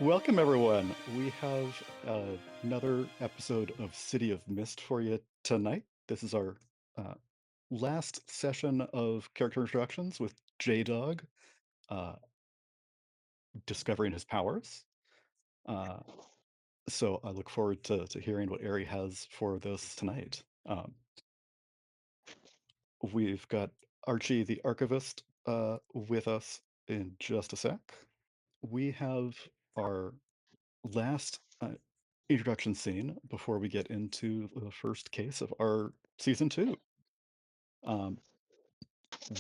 Welcome, everyone. We have another episode of City of Mist for you tonight. This is our uh, last session of character introductions with Dawg, uh, discovering his powers. Uh, so I look forward to hearing what Ari has for those tonight. We've got Archie, the archivist, with us in just a sec. We have our last introduction scene before we get into the first case of our season 2. Um,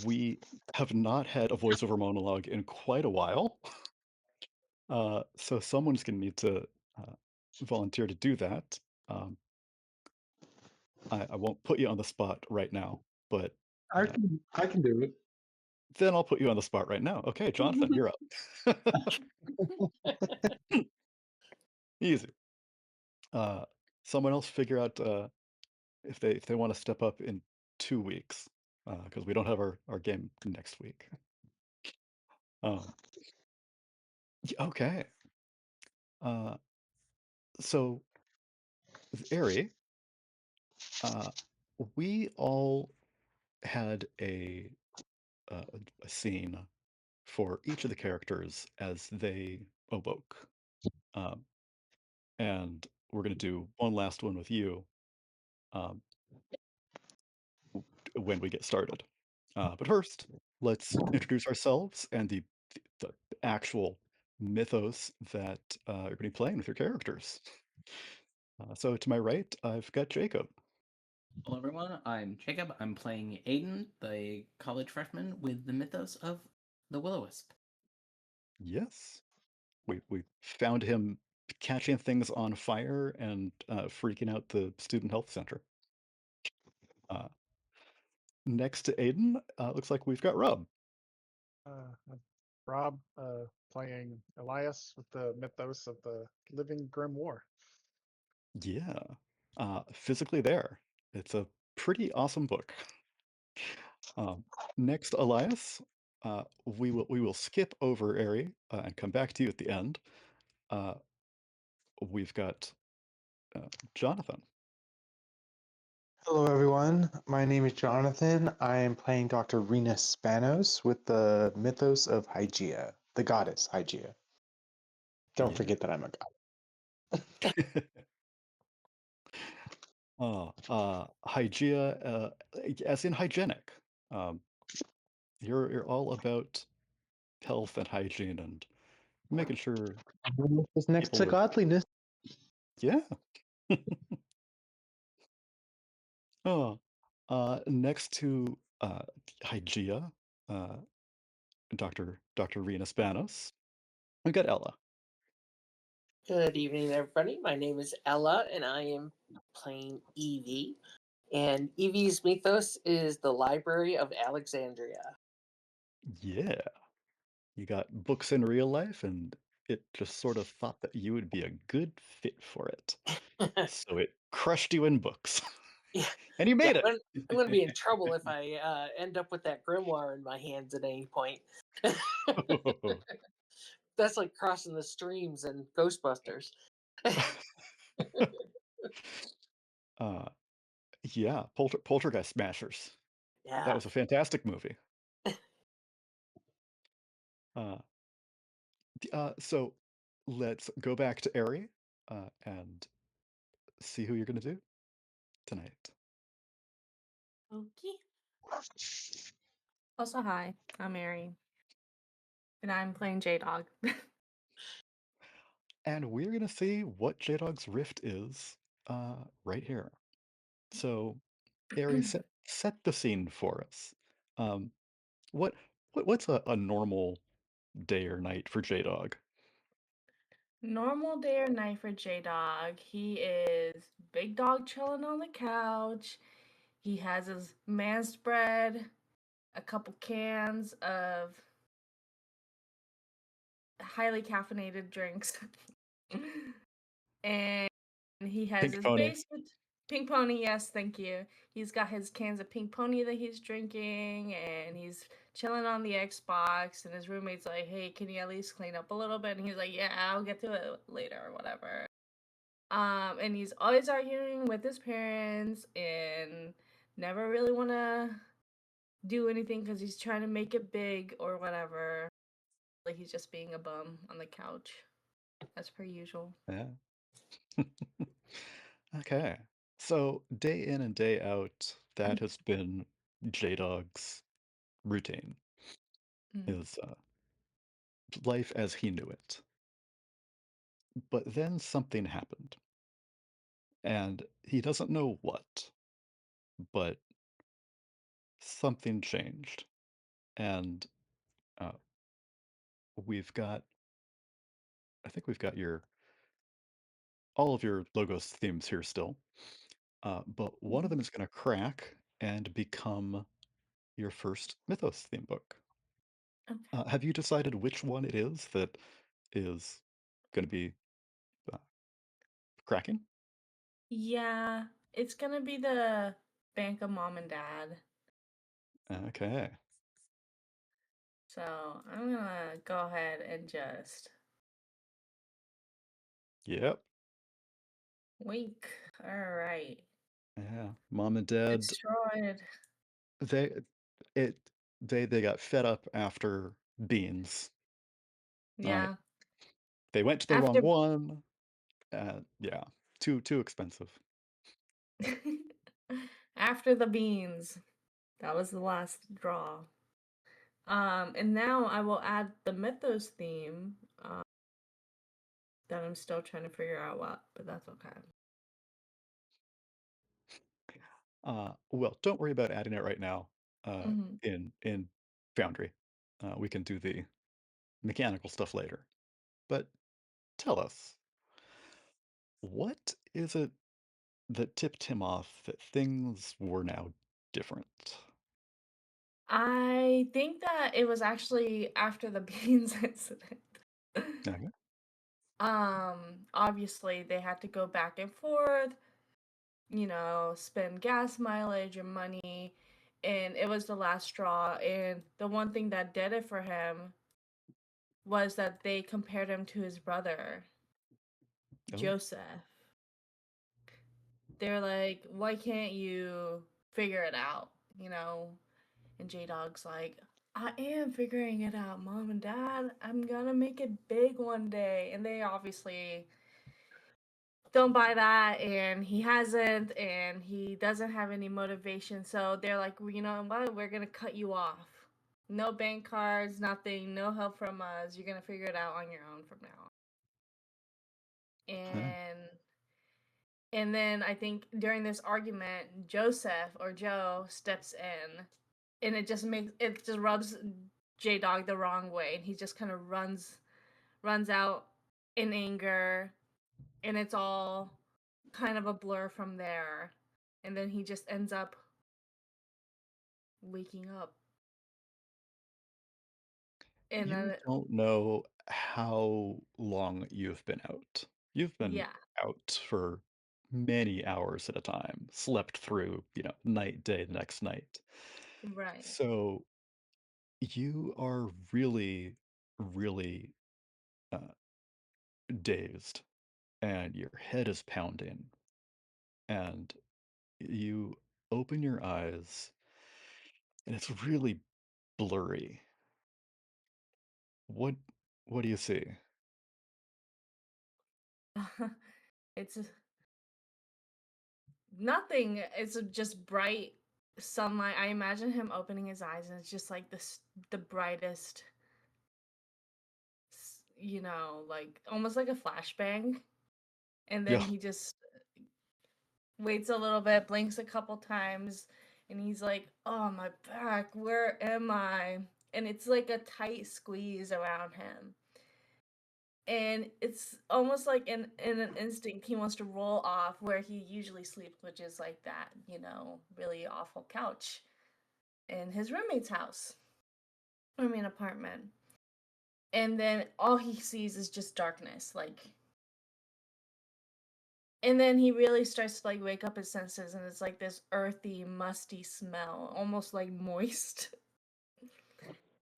we have not had a voiceover monologue in quite a while, so someone's going to need to uh, volunteer to do that. Um, I won't put you on the spot right now, but I can do it. then I'll put you on the spot right now. Okay, Jonathan, you're up. Easy. Someone else figure out if they want to step up in 2 weeks, because we don't have our game next week. Okay. Uh, so, Ari, uh, we all had a scene for each of the characters as they awoke, um, and we're going to do one last one with you um, when we get started. But first, let's introduce ourselves and the actual mythos that you're going to be playing with your characters. So to my right, I've got Jacob. Hello, everyone. I'm Jacob. I'm playing Aiden, the college freshman with the mythos of the Will-O-Wisp. Yes, we found him catching things on fire and freaking out the student health center. Next to Aiden, looks like we've got Rob. Rob playing Elias with the mythos of the living grimoire. Yeah, physically there. It's a pretty awesome book. Next, Elias, we will skip over Ari and come back to you at the end. We've got Jonathan. Hello, everyone. My name is Jonathan. I am playing Dr. Rena Spanos with the mythos of Hygeia, the goddess Hygeia. Don't forget that I'm a god. Hygeia, as in hygienic. You're all about health and hygiene and making sure It's next to people are... godliness. Yeah. Next to Hygeia, Dr. Rena Spanos, we got Ella. Good evening, everybody. My name is Ella, and I am playing Evie. And Evie's mythos is the Library of Alexandria. Yeah. You got books in real life, and it just sort of thought that you would be a good fit for it. So it crushed you in books. Yeah. And you made it! I'm going to be in trouble if I end up with that grimoire in my hands at any point. That's like crossing the streams in Ghostbusters. Yeah, Poltergeist Smashers. Yeah. That was a fantastic movie. So let's go back to Ari and see who you're going to do tonight. Okay. Also, hi, I'm Mary, and I'm playing Dawg. And we're going to see what Dawg's Rift is right here. So, Ari, set the scene for us. What's a normal day or night for Dawg? Normal day or night for Dawg. He is big dog chilling on the couch. He has his man spread, a couple cans of highly caffeinated drinks, and he has Pink his Pony. basement. Pink Pony, yes, thank you. He's got his cans of Pink Pony that he's drinking, and he's chilling on the Xbox, and his roommate's like, "Hey, can you at least clean up a little bit?" And he's like, "Yeah, I'll get to it later or whatever." And he's always arguing with his parents and never really want to do anything because he's trying to make it big or whatever. Like he's just being a bum on the couch, as per usual. Yeah. Okay. So day in and day out, that has been J-Dog's routine, Mm. his life as he knew it. But then something happened, and he doesn't know what, but something changed. And uh, we've got, I think we've got all of your logos themes here still. But one of them is going to crack and become your first Mythos theme book. Okay. Have you decided which one it is that is going to be uh, cracking? Yeah, it's gonna be the Bank of Mom and Dad. Okay. So I'm gonna go ahead and just Yep. wink. All right. Yeah. Mom and Dad, Destroyed. they it they got fed up after beans. Yeah. They went to the wrong After one. Yeah, too expensive. after the beans. That was the last draw. And now I will add the Mythos theme. That I'm still trying to figure out what, but that's okay. Well, don't worry about adding it right now. Mm-hmm. In Foundry, we can do the mechanical stuff later. But tell us, what is it that tipped him off that things were now different? I think that it was actually after the beans incident. Okay. Obviously they had to go back and forth, spend gas mileage and money, and it was the last straw. And the one thing that did it for him was that they compared him to his brother, Oh, Joseph. They're like, why can't you figure it out? You know? And J Dog's like, I am figuring it out, Mom and Dad. I'm gonna make it big one day. And they obviously don't buy that, and he hasn't, and he doesn't have any motivation. So they're like, well, you know what? We're gonna cut you off. No bank cards, nothing, no help from us. You're gonna figure it out on your own from now on. huh. And then I think during this argument, Joseph or Joe steps in, and it just rubs J Dog the wrong way, and he just kind of runs out in anger, and it's all kind of a blur from there. And then he just ends up waking up. And You then, don't know how long you've been out. You've been yeah, out for many hours at a time, slept through, night, day, the next night. right. So you are really, really uh, dazed, and your head is pounding, and you open your eyes, and it's really blurry. What what do you see? It's nothing. It's just bright sunlight. I imagine him opening his eyes, and it's just like the brightest, like almost like a flashbang. And then Yeah. he just waits a little bit, blinks a couple times, and he's like, "Oh, my back, where am I?" And it's like a tight squeeze around him. And it's almost like in an instinct he wants to roll off where he usually sleeps, which is like that, really awful couch in his roommate's house. I mean apartment. And then all he sees is just darkness, like, and then he really starts to like wake up his senses, and it's like this earthy, musty smell, almost like moist.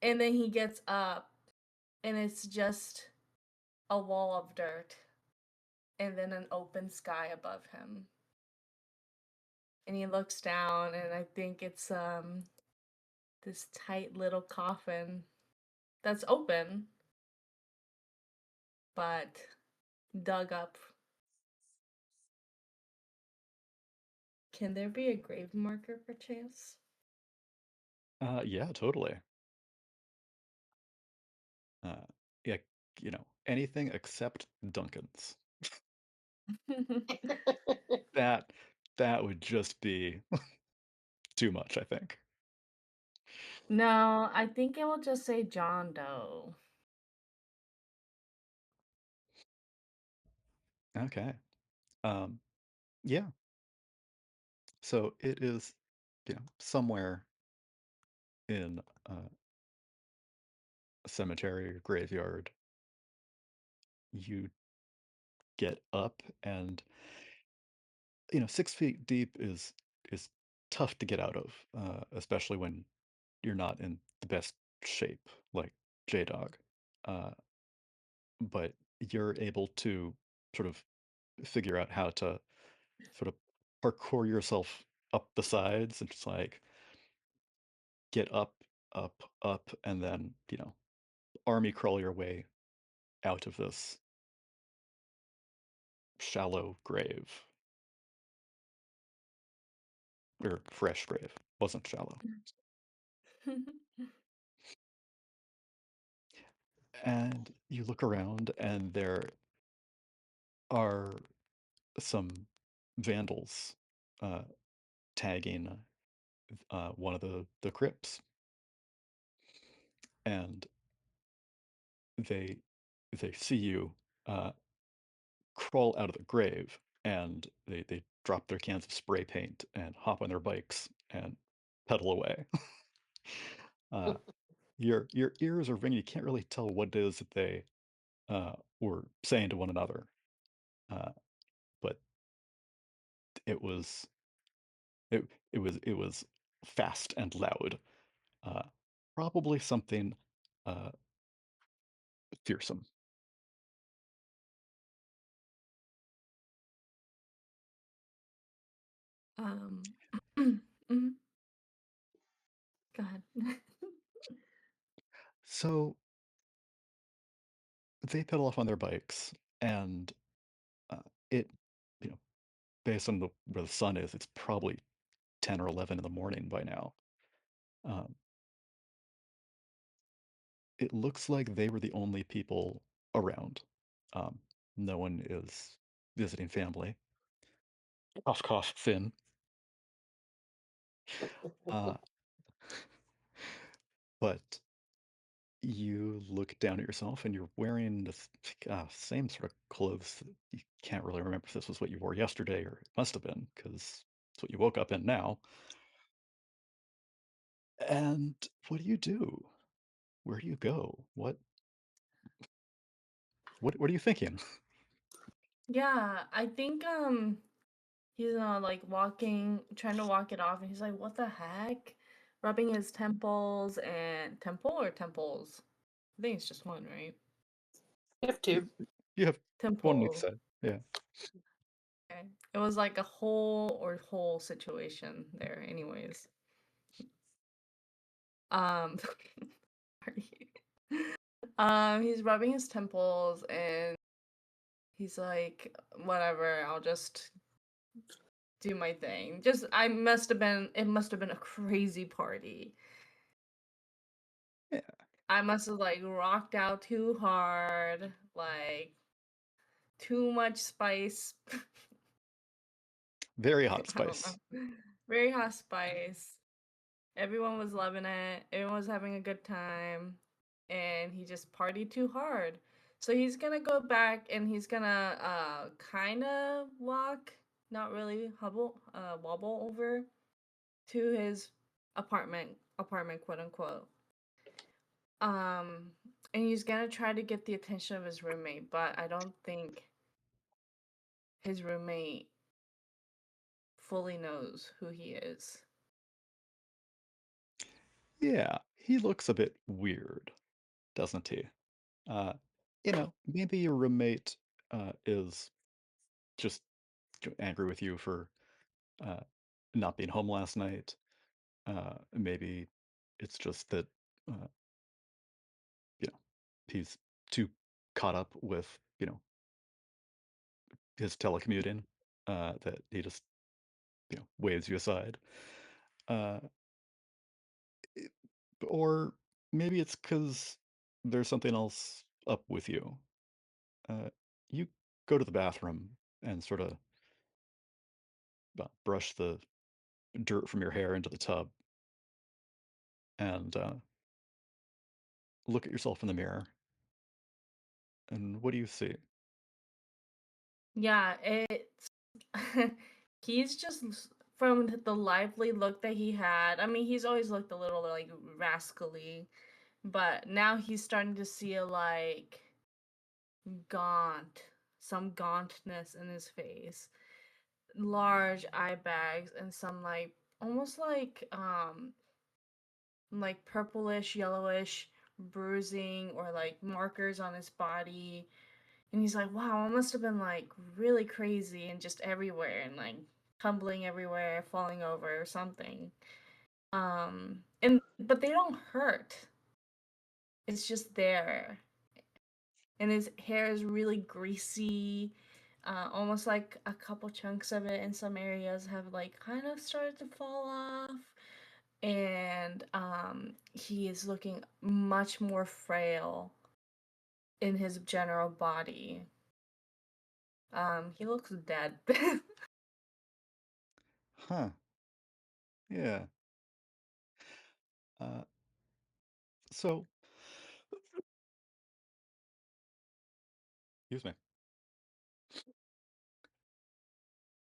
And then he gets up, and it's just a wall of dirt, and then an open sky above him. And he looks down, and I think it's this tight little coffin that's open, but dug up. Can there be a grave marker perchance? Yeah, totally. Yeah, anything except Duncan's. That would just be too much, I think. No, I think it will just say John Doe. Okay. Yeah. So it is, somewhere in a cemetery or graveyard. You get up, and 6 feet deep is tough to get out of, especially when you're not in the best shape, like J-Dog. Uh, but you're able to sort of figure out how to sort of parkour yourself up the sides and just like get up, up, up, and then, army crawl your way out of this shallow grave. Or fresh grave. Wasn't shallow. And you look around, and there are some vandals tagging one of the crypts. And they they see you uh, crawl out of the grave, and they drop their cans of spray paint and hop on their bikes and pedal away. uh, your ears are ringing. You can't really tell what it is that they were saying to one another, uh, but it was it was fast and loud. Uh, Probably something uh, fearsome. Um, mhm. Go ahead. So they pedal off on their bikes, and uh, it, you know, based on where the sun is, it's probably 10 or 11 in the morning by now. Um, it looks like they were the only people around. Um, no one is visiting family. Cough, cough, Finn. Uh, but you look down at yourself, and you're wearing the same sort of clothes. You can't really remember if this was what you wore yesterday, or it must have been, because it's what you woke up in now. And what do you do? Where do you go? What are you thinking? Yeah, I think he's like trying to walk it off, and he's like, "What the heck?" Rubbing his temples and temple or temples. I think it's just one, right? You have two. You have one on each Temple. side. Yeah. Okay. It was like a whole situation there, anyways. Sorry. He's rubbing his temples, and he's like, "Whatever, I'll just do my thing." It must have been a crazy party. Yeah. I must have like rocked out too hard, like too much spice. Very hot I don't spice. know. Very hot spice. Everyone was loving it. Everyone was having a good time. And he just partied too hard. So he's gonna go back, and he's gonna kinda walk, not really wobble over to his apartment quote unquote. Um and he's gonna try to get the attention of his roommate, but I don't think his roommate fully knows who he is. Yeah. he looks a bit weird, doesn't he? Maybe your roommate is just angry with you for uh, not being home last night. Maybe it's just that uh, he's too caught up with his telecommuting that he just waves you aside. Uh, or maybe it's because there's something else up with you. You go to the bathroom and sort of brush the dirt from your hair into the tub and look at yourself in the mirror. And what do you see? Yeah, it's he's just from the lively look that he had. I mean, he's always looked a little like rascally, but now he's starting to see a like some gauntness in his face, large eye bags, and some like almost like purplish, yellowish bruising or like markers on his body. And he's like, wow, I must have been like really crazy and just everywhere and like tumbling everywhere, falling over or something. And but they don't hurt. It's just there. And his hair is really greasy, almost like a couple chunks of it in some areas have like kind of started to fall off. And he is looking much more frail in his general body. He looks dead. Huh. Yeah. Uh, so, excuse me.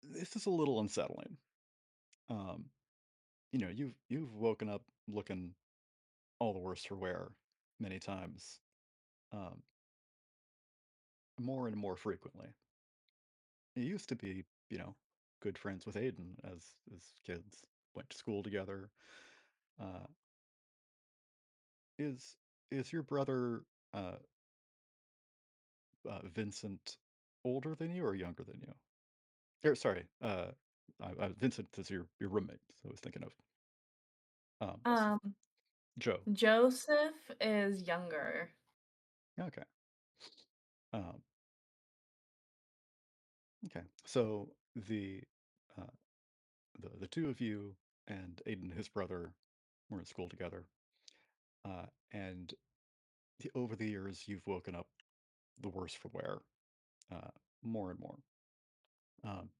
This is a little unsettling. Um, you've woken up looking all the worse for wear many times, um, more and more frequently. You used to be, good friends with Aiden as kids, went to school together. Uh, is is your brother uh, Vincent older than you or younger than you? Sorry, Vincent is your roommate. So I was thinking of um, Joe. Joseph is younger. Okay. Um, okay. So uh, the two of you and Aiden, his brother, were in school together, and over the years you've woken up the worse for wear, uh, more and more. Um,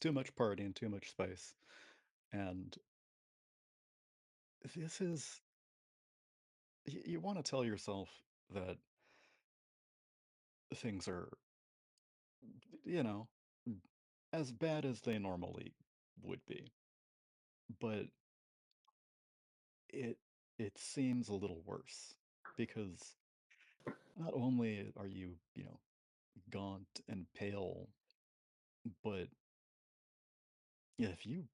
Too much partying, too much spice, and this is you want to tell yourself that things are, you know, as bad as they normally would be, but it it seems a little worse because not only are you, gaunt and pale, but if you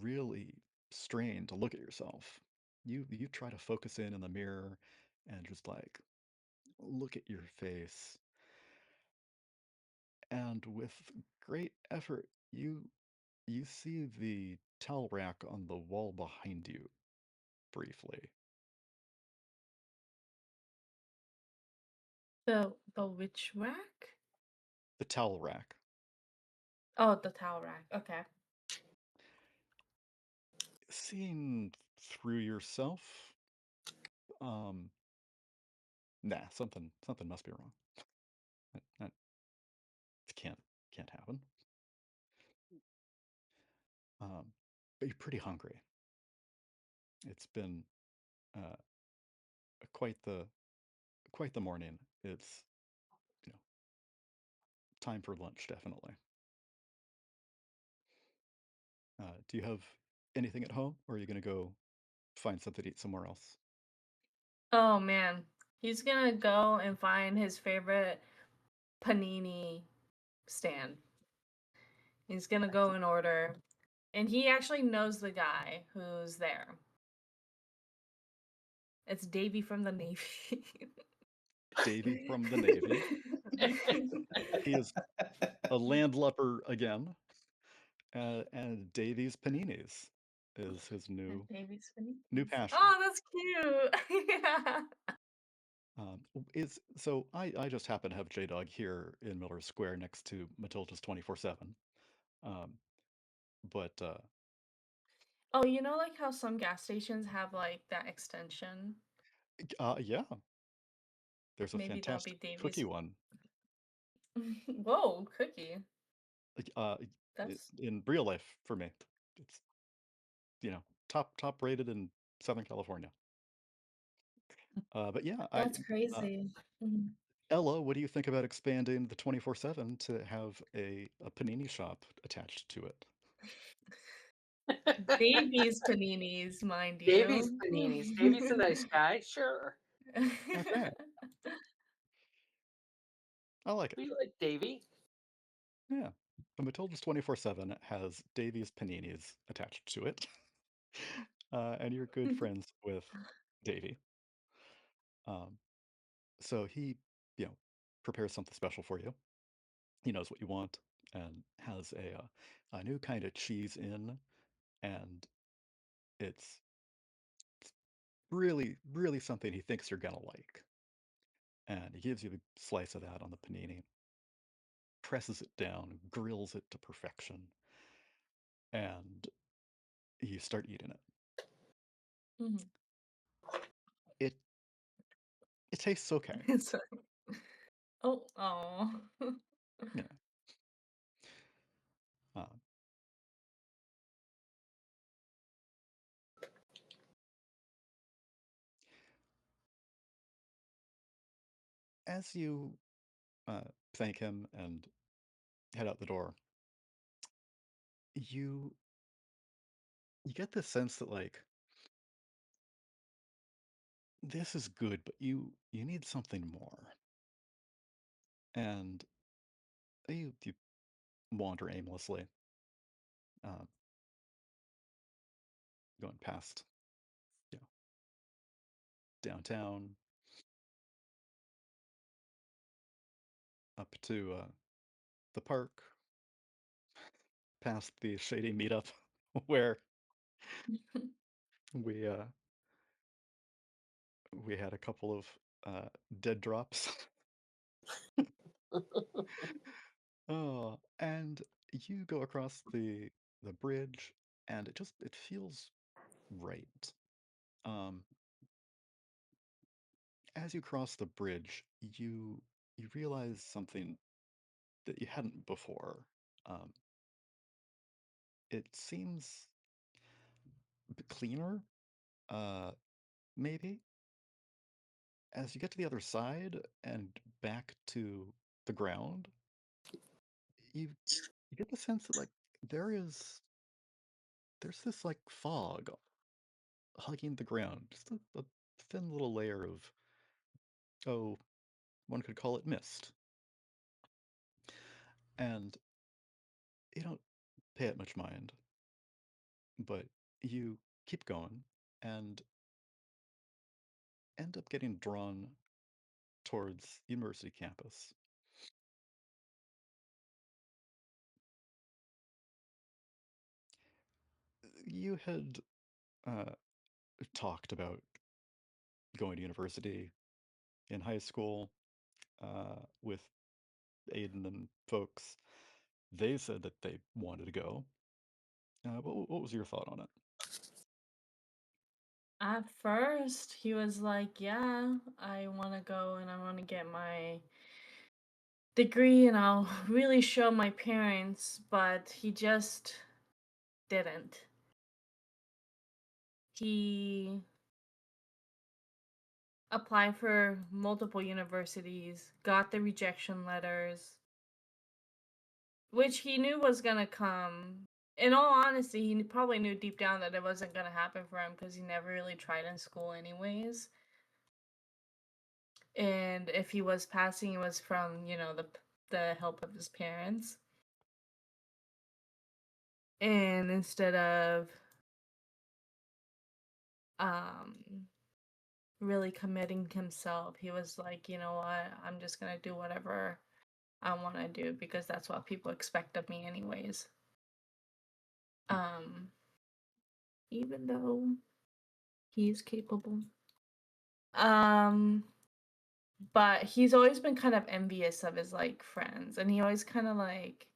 really strain to look at yourself, you try to focus in the mirror and just like look at your face, and with great effort, you see the towel rack on the wall behind you briefly. The witch rack? The towel rack. Oh, the towel rack. Okay. Seeing through yourself, um, nah, something must be wrong. That can't happen. But you're pretty hungry. It's been uh, quite the quite the morning. It's you know time for lunch, definitely. Do you have anything at home, or are you gonna go find something to eat somewhere else? Oh man. He's gonna go and find his favorite panini stand. He's gonna go and order. And he actually knows the guy who's there. It's Davy from the Navy. Davy from the Navy. He is a landlubber again. And Davy's Paninis is his new Davy's funny. passion. Oh, that's cute. Yeah. So I just happen to have J-Dog here in Miller Square next to Matilda's 24/7. But Oh, you know, like how some gas stations have like that extension? yeah, there's a Maybe that'll be fantastic cookie Davy's. one. Whoa, cookie. That's In real life for me. It's top rated in Southern California. But yeah, that's crazy. Mhm. Ella, what do you think about expanding the 24/7 to have a panini shop attached to it? Davy's paninis, mind Davy's you. paninis. Davy's a nice guy. Sure. Okay, I like it. We like Davy. Yeah. The Matilda's 24/7 has Davy's Paninis attached to it. And you're good friends with Davy. Um, so he, you know, prepares something special for you. He knows what you want and has a new kind of cheese in, and it's really, really something he thinks you're gonna like. And he gives you a slice of that on the panini, presses it down, grills it to perfection, and you start eating it. Mhm. It it tastes okay. It's oh, oh. Yeah. Uh, as you uh, thank him and head out the door, you you get the sense that like this is good, but you need something more. And you wander aimlessly, uh, going past, you know, downtown, up to the park, past the shady meetup where we uh, we had a couple of dead drops. Oh, and you go across the bridge, and it feels right. Um, as you cross the bridge, you realize something that you hadn't before. Um, it seems cleaner, uh, maybe. As you get to the other side and back to the ground, you get the sense that like there is there's this like fog hugging the ground, just a thin little layer of, oh, one could call it mist. And you don't pay it much mind, but you keep going and end up getting drawn towards university campus. You had uh, talked about going to university in high school with Aiden and folks. They said that they wanted to go. What was your thought on it? At first, he was like, "Yeah, I want to go and I want to get my degree and I'll really show my parents," but he just didn't. He applied for multiple universities, got the rejection letters, which he knew was gonna come. In all honesty, he probably knew deep down that it wasn't gonna happen for him because he never really tried in school, anyways. And if he was passing, it was from the help of his parents. And instead of um really committing himself. He was like, you know what, I'm just gonna do whatever I want to do because that's what people expect of me anyways. Even though he's capable. But he's always been kind of envious of his like friends, and he always kind of like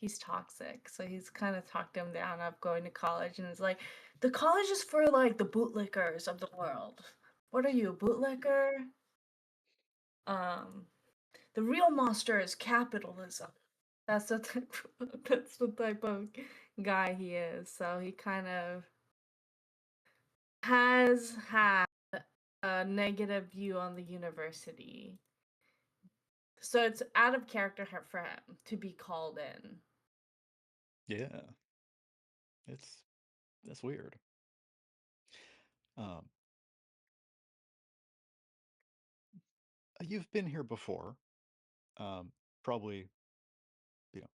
he's toxic, so he's kind of talked him down of going to college, and it's like the college is for like the bootlickers of the world. What are you, a bootlicker? The real monster is capitalism. That's the type that's the type of guy he is. So he kind of has had a negative view on the university. So it's out of character for him to be called in. Yeah. That's weird. You've been here before, probably, you know,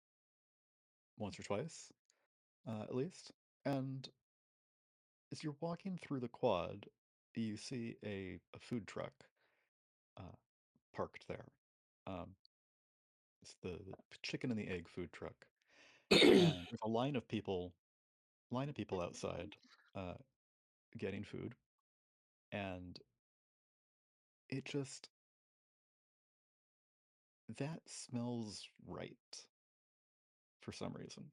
once or twice, at least. And as you're walking through the quad, you see a food truck uh, parked there. It's the chicken and the egg food truck, and there's a line of people outside, uh, getting food, and it just that smells right for some reason.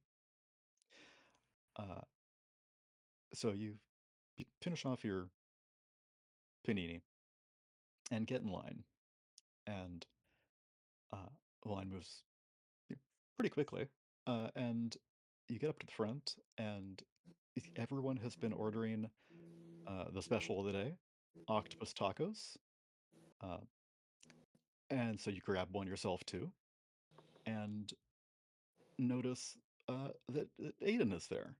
Uh, so you finish off your panini and get in line, and the line moves pretty quickly, and you get up to the front, and everyone has been ordering the special of the day, octopus tacos, uh, and so you grab one yourself too, and notice that Aiden is there.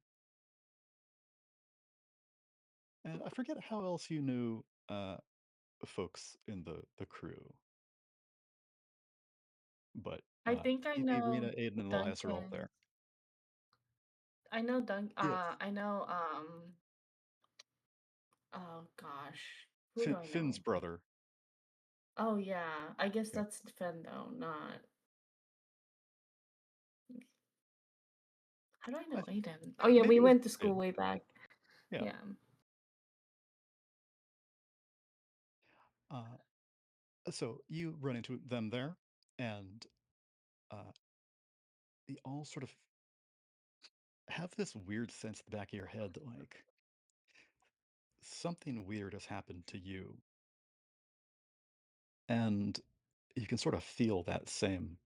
And I forget how else you knew folks in the crew, but I think I know Irina, Aiden, and Elias are all Duncan. there. I know Yes, I know oh gosh. Who do I Finn's know? brother. Oh yeah. I guess Yeah, that's Finn though, not how do I know I, Aiden? Oh yeah, maybe we it was went to school Finn. way back. Yeah. Yeah. Uh, so you run into them there, and uh, you all sort of have this weird sense at the back of your head that like something weird has happened to you, and you can sort of feel that same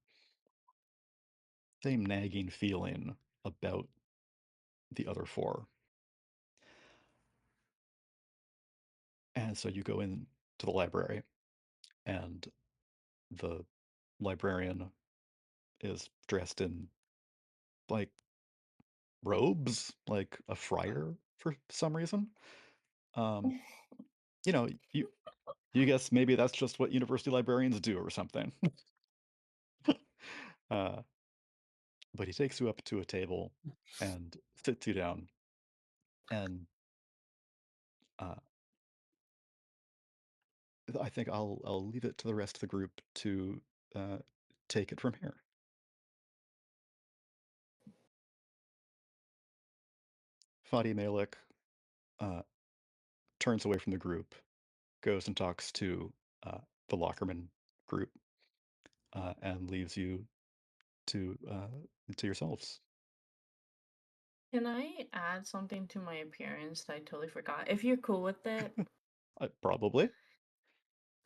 nagging feeling about the other four. And so you go in to the library, and the librarian is dressed in like robes, like a friar for some reason. Um, you know, you guess maybe that's just what university librarians do or something. uh, but he takes you up to a table and sits you down, and uh, I think I'll leave it to the rest of the group to uh, take it from here. Fadi Malik uh, turns away from the group, goes and talks to uh, the Lockerman group, and leaves you to yourselves. Can I add something to my appearance that I totally forgot? If you're cool with it. Probably.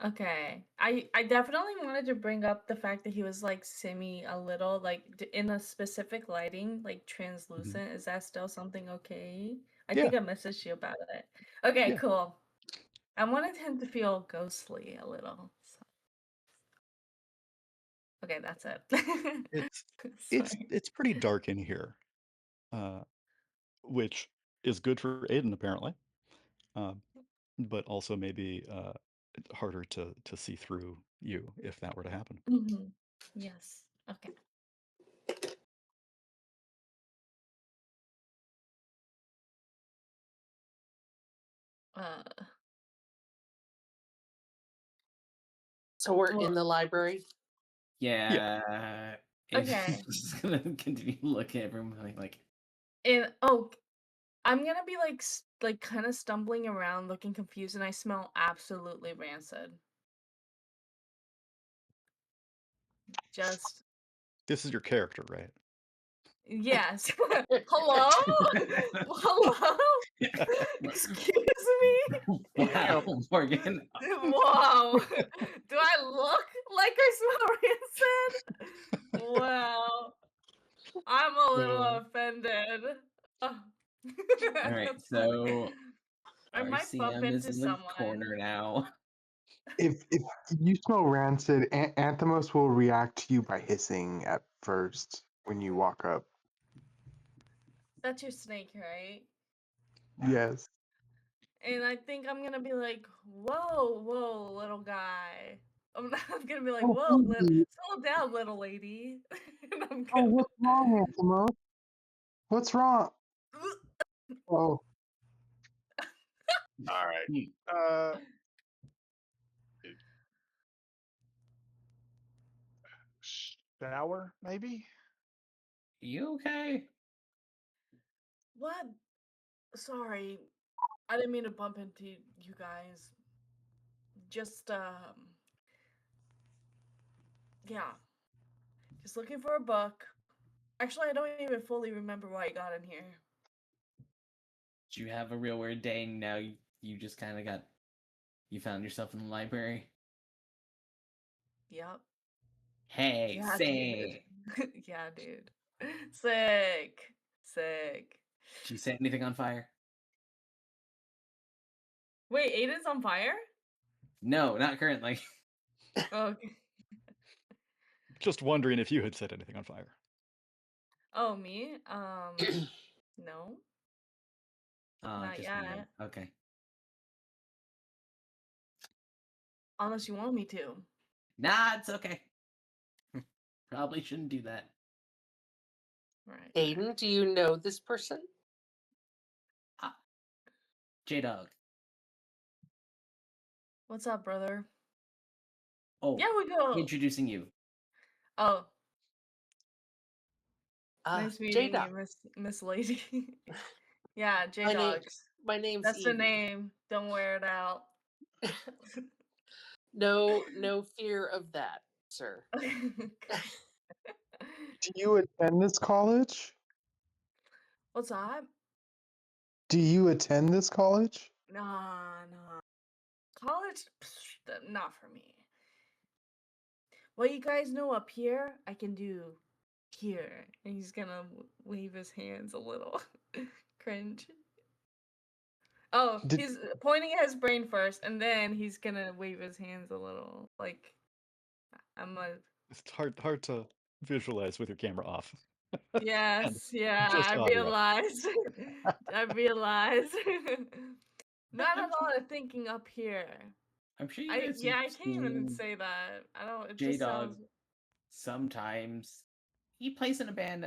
Okay. I definitely wanted to bring up the fact that he was like semi a little like in a specific lighting, like Mhm. translucent. Is that still something okay? I Yeah, think I messaged you about it. Okay, yeah. cool. I wanted him to feel ghostly a little. So. Okay, that's it. It's Sorry. it's pretty dark in here, uh, which is good for Aiden apparently, um, but also maybe harder to see through you if that were to happen. Yes. Okay. Uh So we're Well, in the library. Yeah. Okay. Just gonna continue looking at everyone like and I'm gonna be like kind of stumbling around, looking confused, and I smell absolutely rancid. Just This is your character, right? yes. Hello? Hello? Excuse me? wow, Morgan. Wow. Do I look like I smell rancid? Wow. I'm a little offended. Ugh. All right, That's funny. so I our might bump CM is into in the corner someone. now. If you smell rancid, Anthemos will react to you by hissing at first when you walk up. That's your snake, right? Yes. And I think I'm gonna be like, whoa, whoa, little guy. I'm gonna be like, Oh, whoa, Phoebe. slow down, little lady. And I'm Oh, gonna. what's wrong, Anthemos? What's wrong? Oh, All right. Hmm. Shower, maybe? You okay? What? Sorry, I didn't mean to bump into you guys. Just yeah, just looking for a book. Actually, I don't even fully remember why I got in here. Did you have a real weird day and now you just kind of you found yourself in the library? Yep. Hey, Yeah, say, dude. Yeah, dude. Sick. Sick. did you set anything on fire? Wait, Aiden's on fire? No, not currently. Okay. Just wondering if you had set anything on fire. Oh, me? No, Oh, not just wondering. yet. Okay. Unless you want me to. Nah, it's okay. Probably shouldn't do that. Right. Aiden, do you know this person? J-Dog. What's up, brother? Oh, Yeah, we go. introducing you. Oh, nice meeting J-Dog. you, Miss Lady. Yeah, J My name. Dogs. My name's That's the Evie. name. Don't wear it out. No fear of that, sir. do you attend this college? What's up? Do you attend this college? Nah, nah. College, not for me. What you guys know up here, I can do here. And he's gonna wave his hands a little. Cringe. Oh, Did he's pointing at his brain first, and then he's gonna wave his hands a little. Like, I'm a. It's hard to visualize with your camera off. Yes, yeah, Just I audio. realize. I realize. Not a lot of thinking up here. I'm sure you guys have I can't even seen say that. I don't. It just J-Dog sounds. sometimes. He plays in a band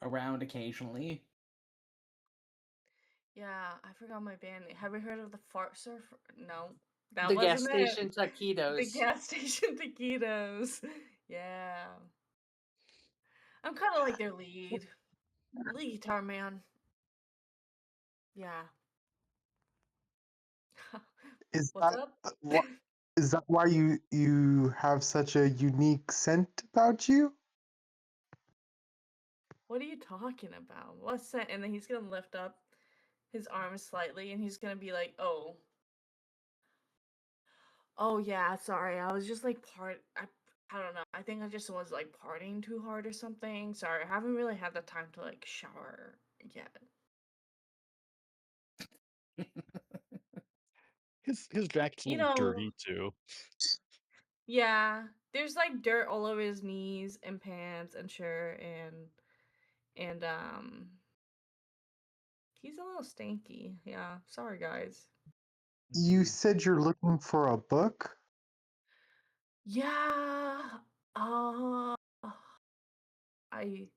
around occasionally. Yeah, I forgot my band name. Have you heard of the Fart Surfer? No, that The gas wasn't it. station The taquitos. gas station taquitos. Yeah, I'm kind of like their lead guitar man. Yeah. is What's that up? what is that why you have such a unique scent about you? What are you talking about? What's that? And then he's gonna lift up his arms slightly, and he's gonna be like, "Oh, oh yeah, sorry. I was just like I don't know. I think I just was like partying too hard or something. Sorry, I haven't really had the time to like shower yet." His jacket's a You little know, dirty too. yeah. There's like dirt all over his knees and pants and shirt and he's a little stanky. Yeah. Sorry guys. You said you're looking for a book? Yeah. Uh I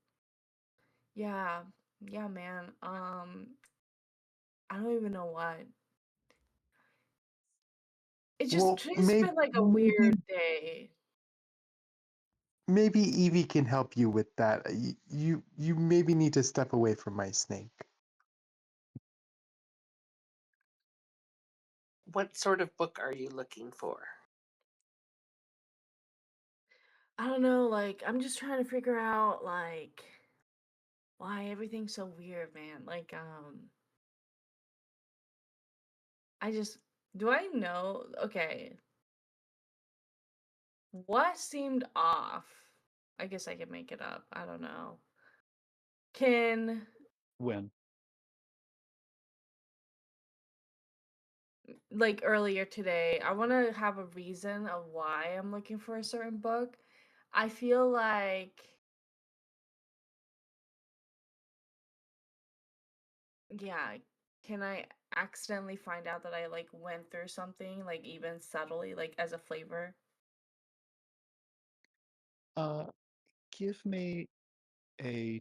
yeah. Yeah, man. I don't even know what. Well, today's been like a weird day. maybe Evie can help you with that. You maybe need to step away from my snake. What sort of book are you looking for? I don't know, like I'm just trying to figure out like why everything's so weird, man. Like I just do I know okay. What seemed off? I guess I could make it up. I don't know. Can When? like earlier today, I want to have a reason of why I'm looking for a certain book. I feel like yeah, can I accidentally find out that I like went through something like even subtly like as a flavor? Uh, give me a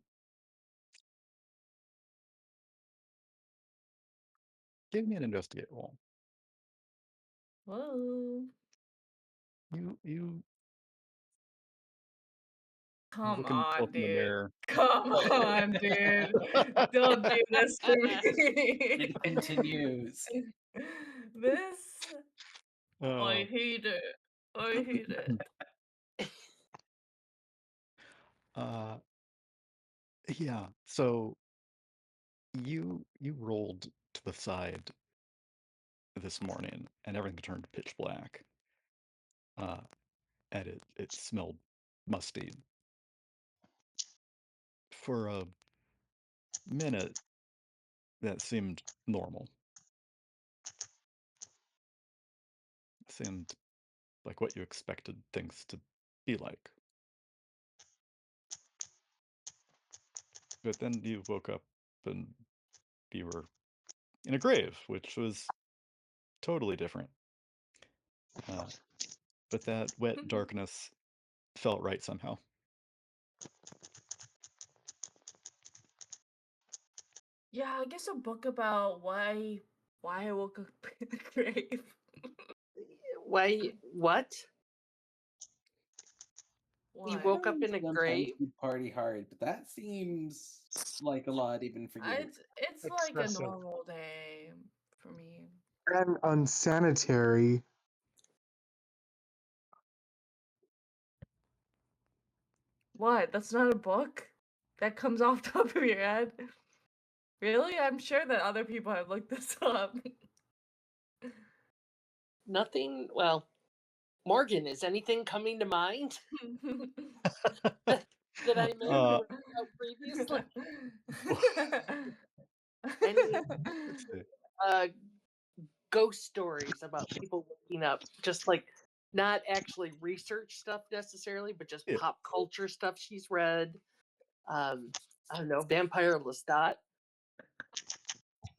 give me an investigate roll. Whoa. You Come looking yourself on, in the dude. mirror. Come on, dude. Don't do this to me. It continues. This I Oh, hate it. I hate it. yeah. So you rolled to the side this morning, and everything turned pitch black. Uh, and it smelled musty. For a minute, that seemed normal. Seemed like what you expected things to be like. But then you woke up and you were in a grave, which was totally different. But that wet darkness felt right somehow. Yeah, I guess a book about why I woke up in the grave. Why? What? You What? woke up in a Sometimes grave? you party hard, but that seems like a lot even for you. It's like a Excessive. normal day for me. And unsanitary. What? That's not a book? That comes off top of your head? Really? I'm sure that other people have looked this up. Nothing? Well, Morgan, is anything coming to mind that I may have Uh, left out previously? Any let's see. uh, ghost stories about people waking up, just like not actually research stuff necessarily, but just Yeah, pop culture stuff she's read. I don't know, Vampire Lestat.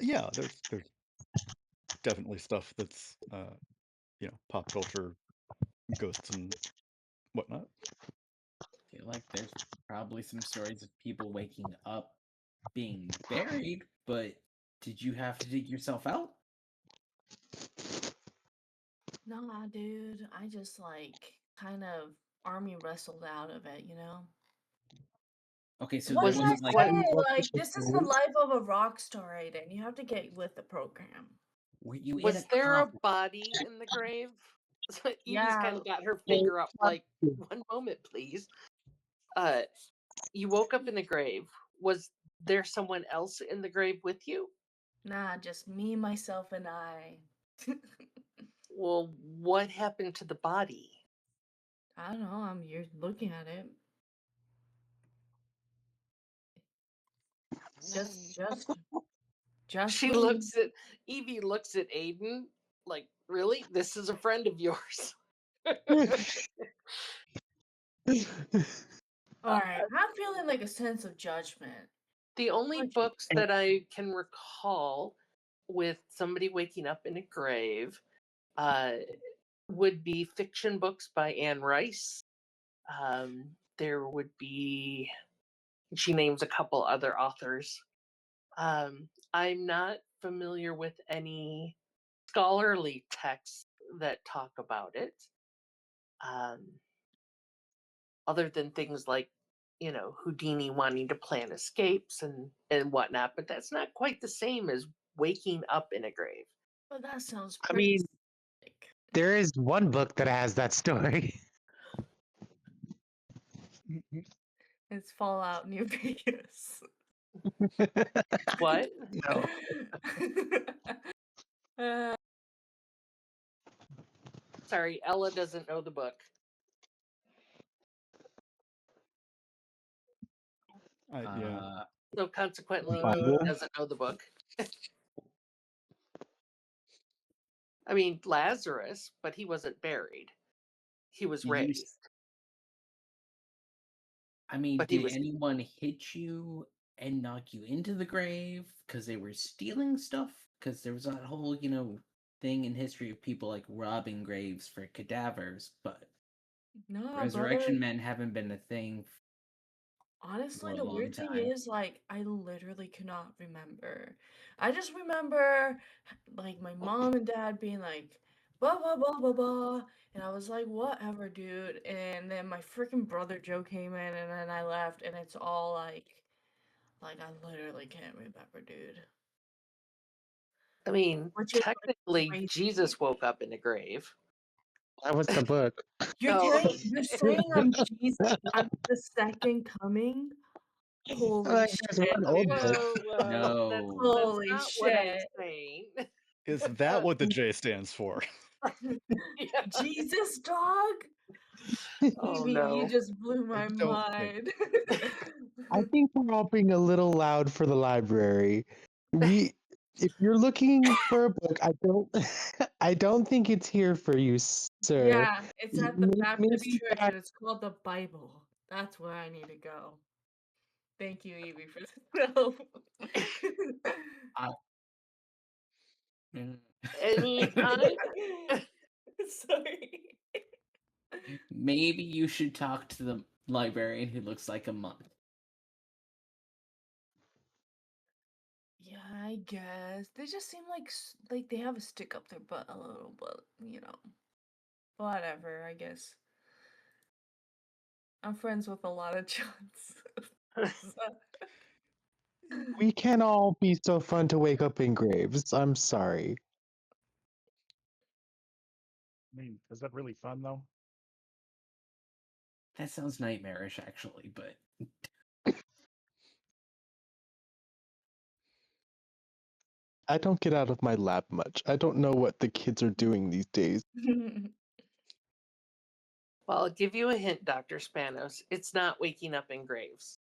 yeah. There's definitely stuff that's pop culture, ghosts and whatnot. I feel like there's probably some stories of people waking up being buried, but did you have to dig yourself out? Nah, dude. I just like kind of army wrestled out of it, you know? Okay, so What there Was did I wasn't like say? You work with Like, the this is the fools? life of a rock star, Aiden. You have to get with the program. were you in a was there a coffin? body in the grave? Evie's kind Yeah. of got her finger up, like, one moment, please. You woke up in the grave. Was there someone else in the grave with you? Nah, just me, myself, and I. Well, what happened to the body? I don't know. You're looking at it. Just She me. looks at Evie looks at Aiden like, really? This is a friend of yours. All right. I'm feeling like a sense of judgment. The only What you books that I can recall with somebody waking up in a grave would be fiction books by Anne Rice. There would be, she names a couple other authors. I'm not familiar with any scholarly texts that talk about it. Other than things like, Houdini wanting to plan escapes and whatnot, but that's not quite the same as waking up in a grave. Well, that sounds I pretty mean, sick. there is one book that has that story. It's Fallout New Vegas. What? No. Uh, Sorry, Ella doesn't know the book. Yeah. So consequently, Bible? he doesn't know the book. I mean, Lazarus, but he wasn't buried. He was Did you s- raised. I mean, But he did was- anyone hit you and knock you into the grave because they were stealing stuff? Because there was that whole, thing in history of people like robbing graves for cadavers, but no, resurrection brother. men haven't been a thing. Honestly, for a the long weird thing time. is, like, I literally cannot remember. I just remember, like, my mom and dad being like, blah, blah, blah, blah, blah. And I was like, whatever, dude. And then my freaking brother Joe came in, and then I left, and it's all like, I literally can't remember, dude. I mean, Which is, like, technically, crazy. Jesus woke up in a grave. That was the book. You're saying I'm the second coming? Holy Like, there's shit, one old dude. book. Whoa, No. that's Holy not what I'm shit. saying. Is that what the J stands for? Yeah. Jesus, dog? Oh, Evie, you no. just blew my don't think- mind. I think we're all being a little loud for the library. If you're looking for a book, I don't think it's here for you, sir. Yeah, it's at the Baptist Maybe church back- and it's called the Bible. That's where I need to go. Thank you, Evie, for the help. Anytime. Sorry. Maybe you should talk to the librarian who looks like a monk. Yeah, I guess. They just seem like they have a stick up their butt a little, but whatever, I guess. I'm friends with a lot of Johns. we can all be so fun to wake up in graves. I'm sorry. I mean, is that really fun though? That sounds nightmarish, actually, but I don't get out of my lab much. I don't know what the kids are doing these days. Well, I'll give you a hint, Dr. Spanos. It's not waking up in graves.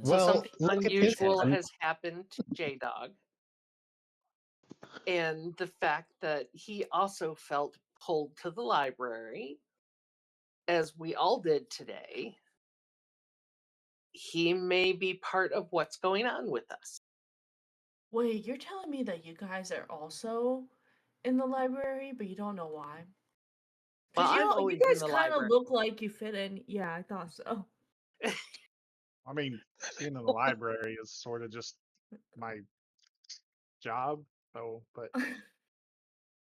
So Well, something look at this unusual one. has happened to J-Dog. And the fact that he also felt pulled to the library, as we all did today, he may be part of what's going on with us. Wait, you're telling me that you guys are also in the library, but you don't know why? Well, Because I'm you always in guys the kind of library. look like you fit in. Yeah, I thought so. I mean, being in the library is sort of just my job, though. But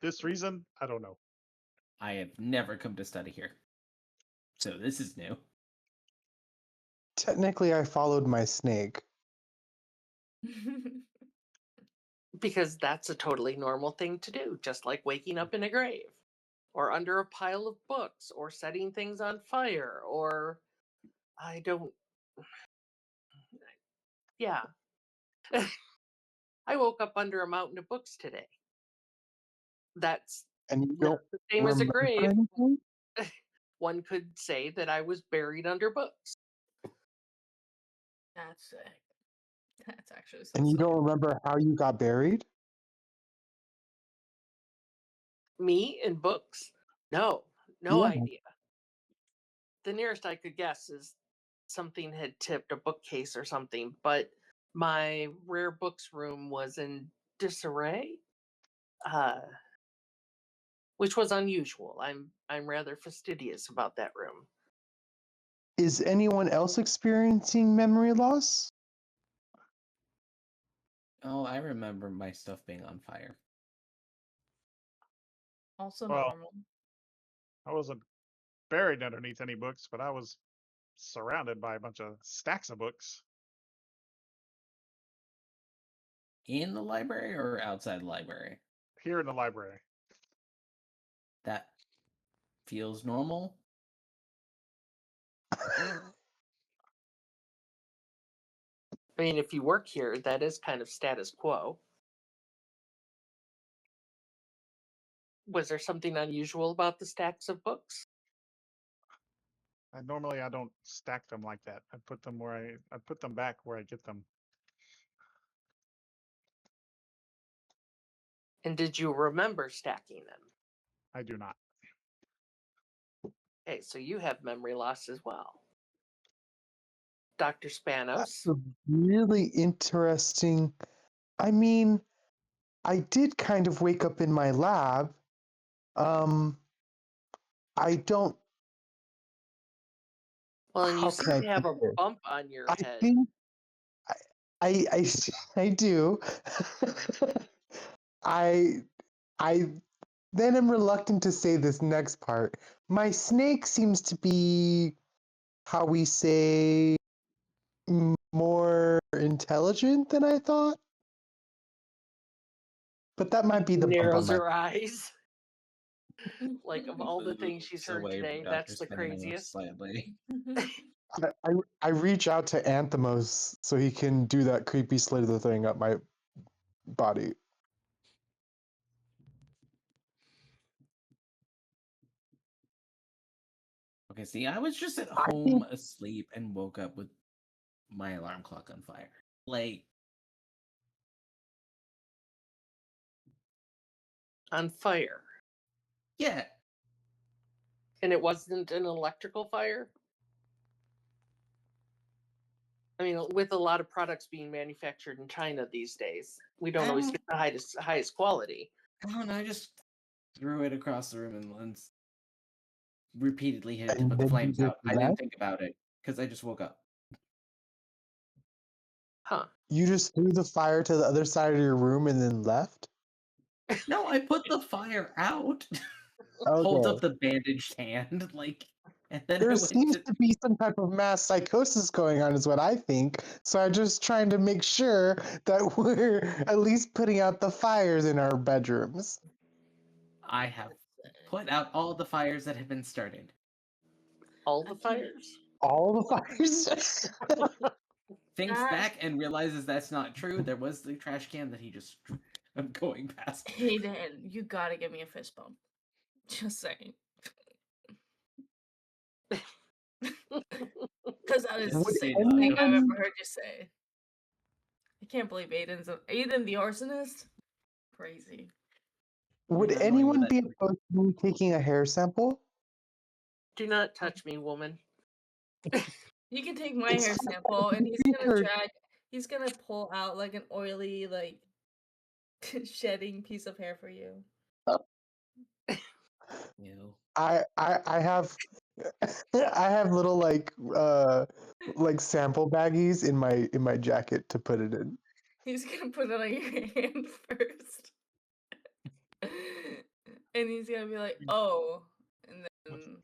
this reason, I don't know. I have never come to study here. So this is new. Technically, I followed my snake. Because that's a totally normal thing to do, just like waking up in a grave or under a pile of books or setting things on fire or yeah. I woke up under a mountain of books today. That's And you not don't the same as a remember grave. anything? One could say that I was buried under books. That's sick. That's actually so And you sick. don't remember how you got buried? Me in books? No Yeah. idea. The nearest I could guess is something had tipped a bookcase or something, but my rare books room was in disarray, uh, which was unusual. I'm rather fastidious about that room. Is anyone else experiencing memory loss? Oh, I remember my stuff being on fire. Also Well, normal. I wasn't buried underneath any books, but I was surrounded by a bunch of stacks of books. In the library or outside the library? Here in the library. That feels normal. I mean, if you work here, that is kind of status quo. Was there something unusual about the stacks of books? Normally I don't stack them like that. I put them I put them back where I get them. And did you remember stacking them? I do not. Okay, so you have memory loss as well. Dr. That's Spanos? a really interesting. I mean, I did kind of wake up in my lab. I don't. Well, and you How seem can I to have put a this? bump on your I head. think I do. I then am reluctant to say this next part. My snake seems to be, how we say, more intelligent than I thought. But that might be the bump on Narrows my. her eyes. Like, of all the things she's Looks heard away from today, Dr. that's the Spanos craziest. slightly. I reach out to Anthemos so he can do that creepy slither thing up my body. Okay, see, I was just at I home asleep and woke up with my alarm clock on fire. Like, On fire. yeah, And it wasn't an electrical fire? I mean, with a lot of products being manufactured in China these days, we don't always get the highest quality. I don't know, I just threw it across the room and repeatedly hit it to And put the then you flames just out. I didn't think about it because I just woke up. Huh. You just threw the fire to the other side of your room and then left? No, I put the fire out. Hold up the bandaged hand, like, and then I There went seems to. to be some type of mass psychosis going on, is what I think. So I'm just trying to make sure that we're at least putting out the fires in our bedrooms. I have put out all the fires that have been started. All the fires? All the fires? Thinks Gosh. back and realizes that's not true. There was the trash can that he just I'm going past. Hayden, you gotta give me a fist bump. Just saying. Because that is Would the same anyone- thing I've ever heard you say. I can't believe Aiden's Aiden the arsonist? Crazy. Would Remember anyone that- be opposed to me taking a hair sample? Do not touch me, woman. You can take my It's hair fine. sample, and he's Be gonna heard. he's gonna pull out like an oily, like shedding piece of hair for you. Ew. I have I have little like sample baggies in my jacket to put it in. He's gonna put it on your hand first. And he's gonna be like, oh. And then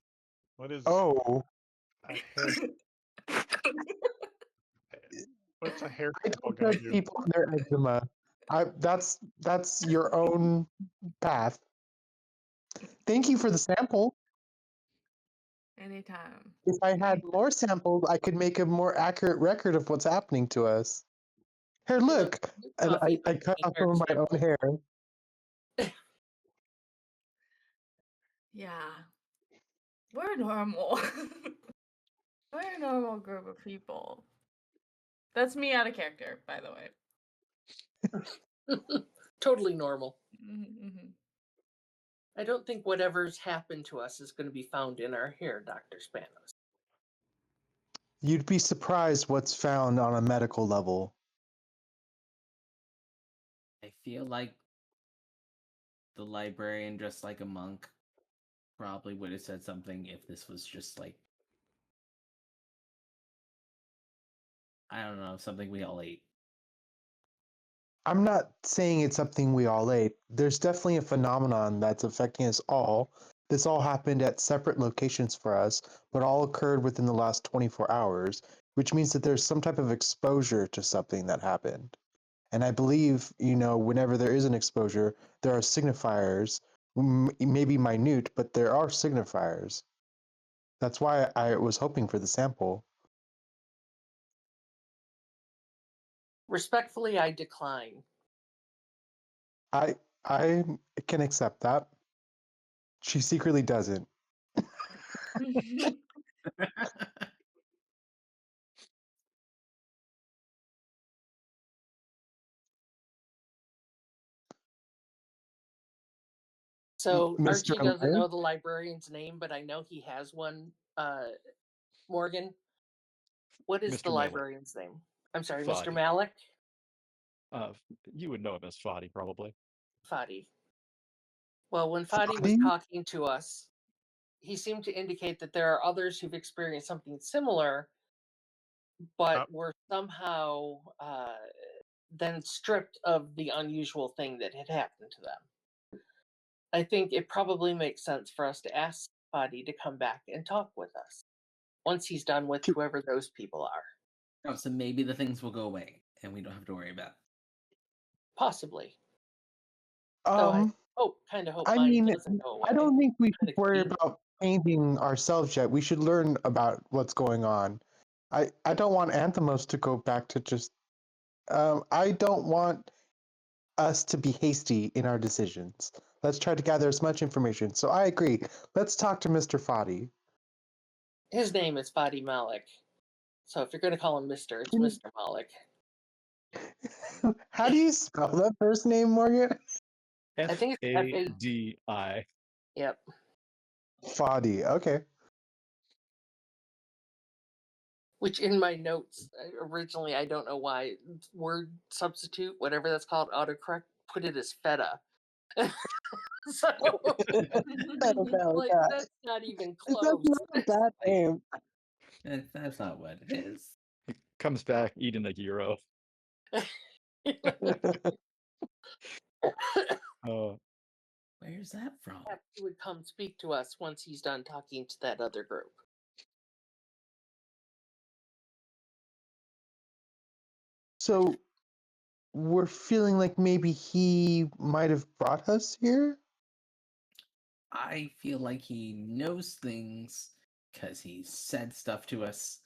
What is Oh, a hair? What's a hair I sample don't gonna judge do? people on their eczema. That's your own path. Thank you for the sample. anytime. If I had more samples, I could make a more accurate record of what's happening to us. Here, look, and Coffee I cut off hair some of my own sample. hair. Yeah. We're normal. We're a normal group of people. That's me out of character, by the way. Totally normal. Mm-hmm. I don't think whatever's happened to us is going to be found in our hair, Dr. Spanos. You'd be surprised what's found on a medical level. I feel like the librarian, dressed like a monk, probably would have said something if this was just like, I don't know, something we all ate. I'm not saying it's something we all ate. There's definitely a phenomenon that's affecting us all. This all happened at separate locations for us, but all occurred within the last 24 hours, which means that there's some type of exposure to something that happened. And I believe, whenever there is an exposure, there are signifiers, maybe minute, but there are signifiers. That's why I was hoping for the sample. Respectfully, I decline. I can accept that. She secretly doesn't. So Mr. Archie doesn't Meyer? know the librarian's name, but I know he has one. Morgan, what is the Mr. Malik. librarian's name? I'm sorry, Mr. Fadi. Malik? You would know him as Fadi, probably. Fadi. Well, when Fadi was Fadi? talking to us, he seemed to indicate that there are others who've experienced something similar, but were somehow then stripped of the unusual thing that had happened to them. I think it probably makes sense for us to ask Fadi to come back and talk with us once he's done with whoever those people are. Oh, so maybe the things will go away and we don't have to worry about it. Possibly. Though I kind of hope mine doesn't go away. I don't think we should worry Kinda about painting ourselves yet. We should learn about what's going on. I don't want Anthemos to go back to just. I don't want us to be hasty in our decisions. Let's try to gather as much information. So I agree. Let's talk to Mr. Fadi. His name is Fadi Malik. So if you're going to call him Mr., it's Mr. Malik. How do you spell that first name, Morgan? I think it's Fadi. Yep. Fadi. Okay. Which in my notes originally, I don't know why, word substitute, whatever that's called, autocorrect, put it as feta. So like, that's not even close. That's not a bad name. That's not what it is. He comes back eating a gyro. Where's that from? He would come speak to us once he's done talking to that other group. So we're feeling like maybe he might have brought us here? I feel like he knows things because he said stuff to us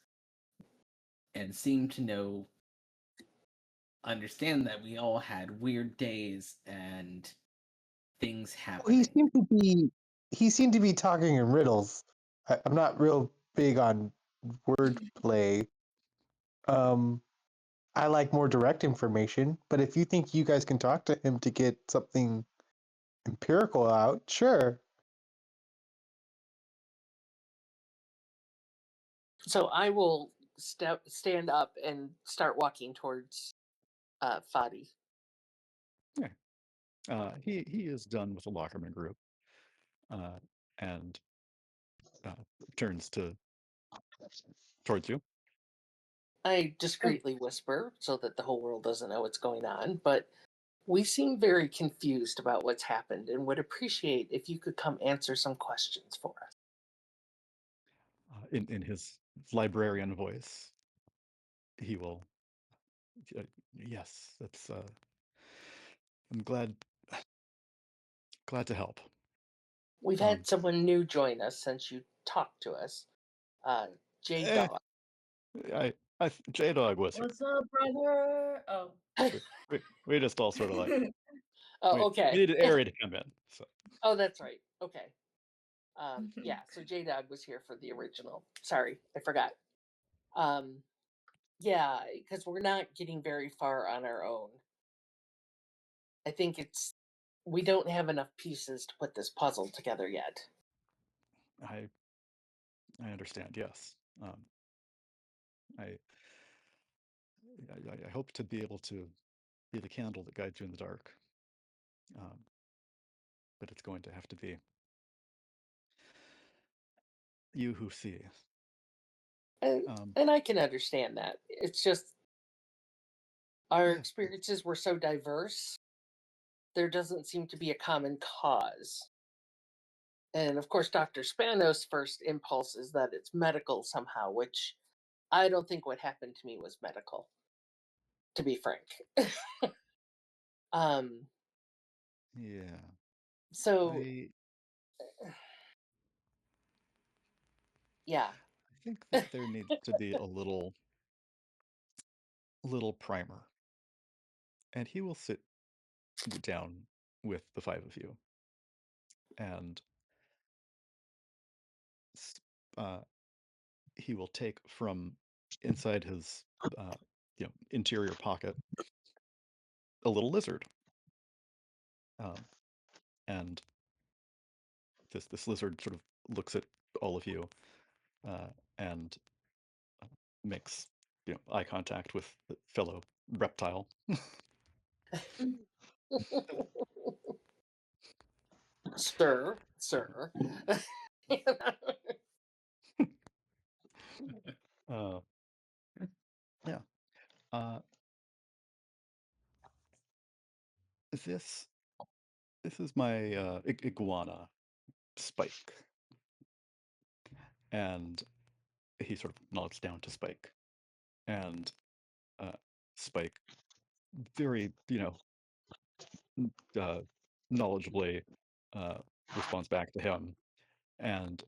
and seemed to understand that we all had weird days and things happening. He seemed to be talking in riddles. I'm not real big on wordplay. I like more direct information, but if you think you guys can talk to him to get something empirical out, sure. So I will stand up and start walking towards Fadi. Yeah. He is done with the Lockerman group, and turns towards you. I discreetly whisper so that the whole world doesn't know what's going on, but we seem very confused about what's happened and would appreciate if you could come answer some questions for us. In his librarian voice, he will. Yes, that's. I'm glad to help. We've had someone new join us since you talked to us. Dawg. Dawg was here. What's up, brother? Oh. We just all sort of like. Okay. We needed Ari to come in. So. Oh, that's right. Okay. Yeah, so Dawg was here for the original. Sorry, I forgot. Yeah, because we're not getting very far on our own. I think we don't have enough pieces to put this puzzle together yet. I understand. Yes. I hope to be able to be the candle that guides you in the dark. But it's going to have to be you who see. And I can understand that. It's just Our Yes. experiences were so diverse, there doesn't seem to be a common cause. And of course, Dr. Spanos' first impulse is that it's medical somehow, which I don't think what happened to me was medical, to be frank. um, Yeah. so, I yeah. think that there needs to be a little primer, and he will sit down with the five of you, and uh, he will take from inside his interior pocket a little lizard, and this lizard sort of looks at all of you uh, and makes eye contact with the fellow reptile. Sir. uh, yeah. Uh, this is my iguana, Spike, and he sort of nods down to Spike, and Spike very knowledgeably responds back to him, and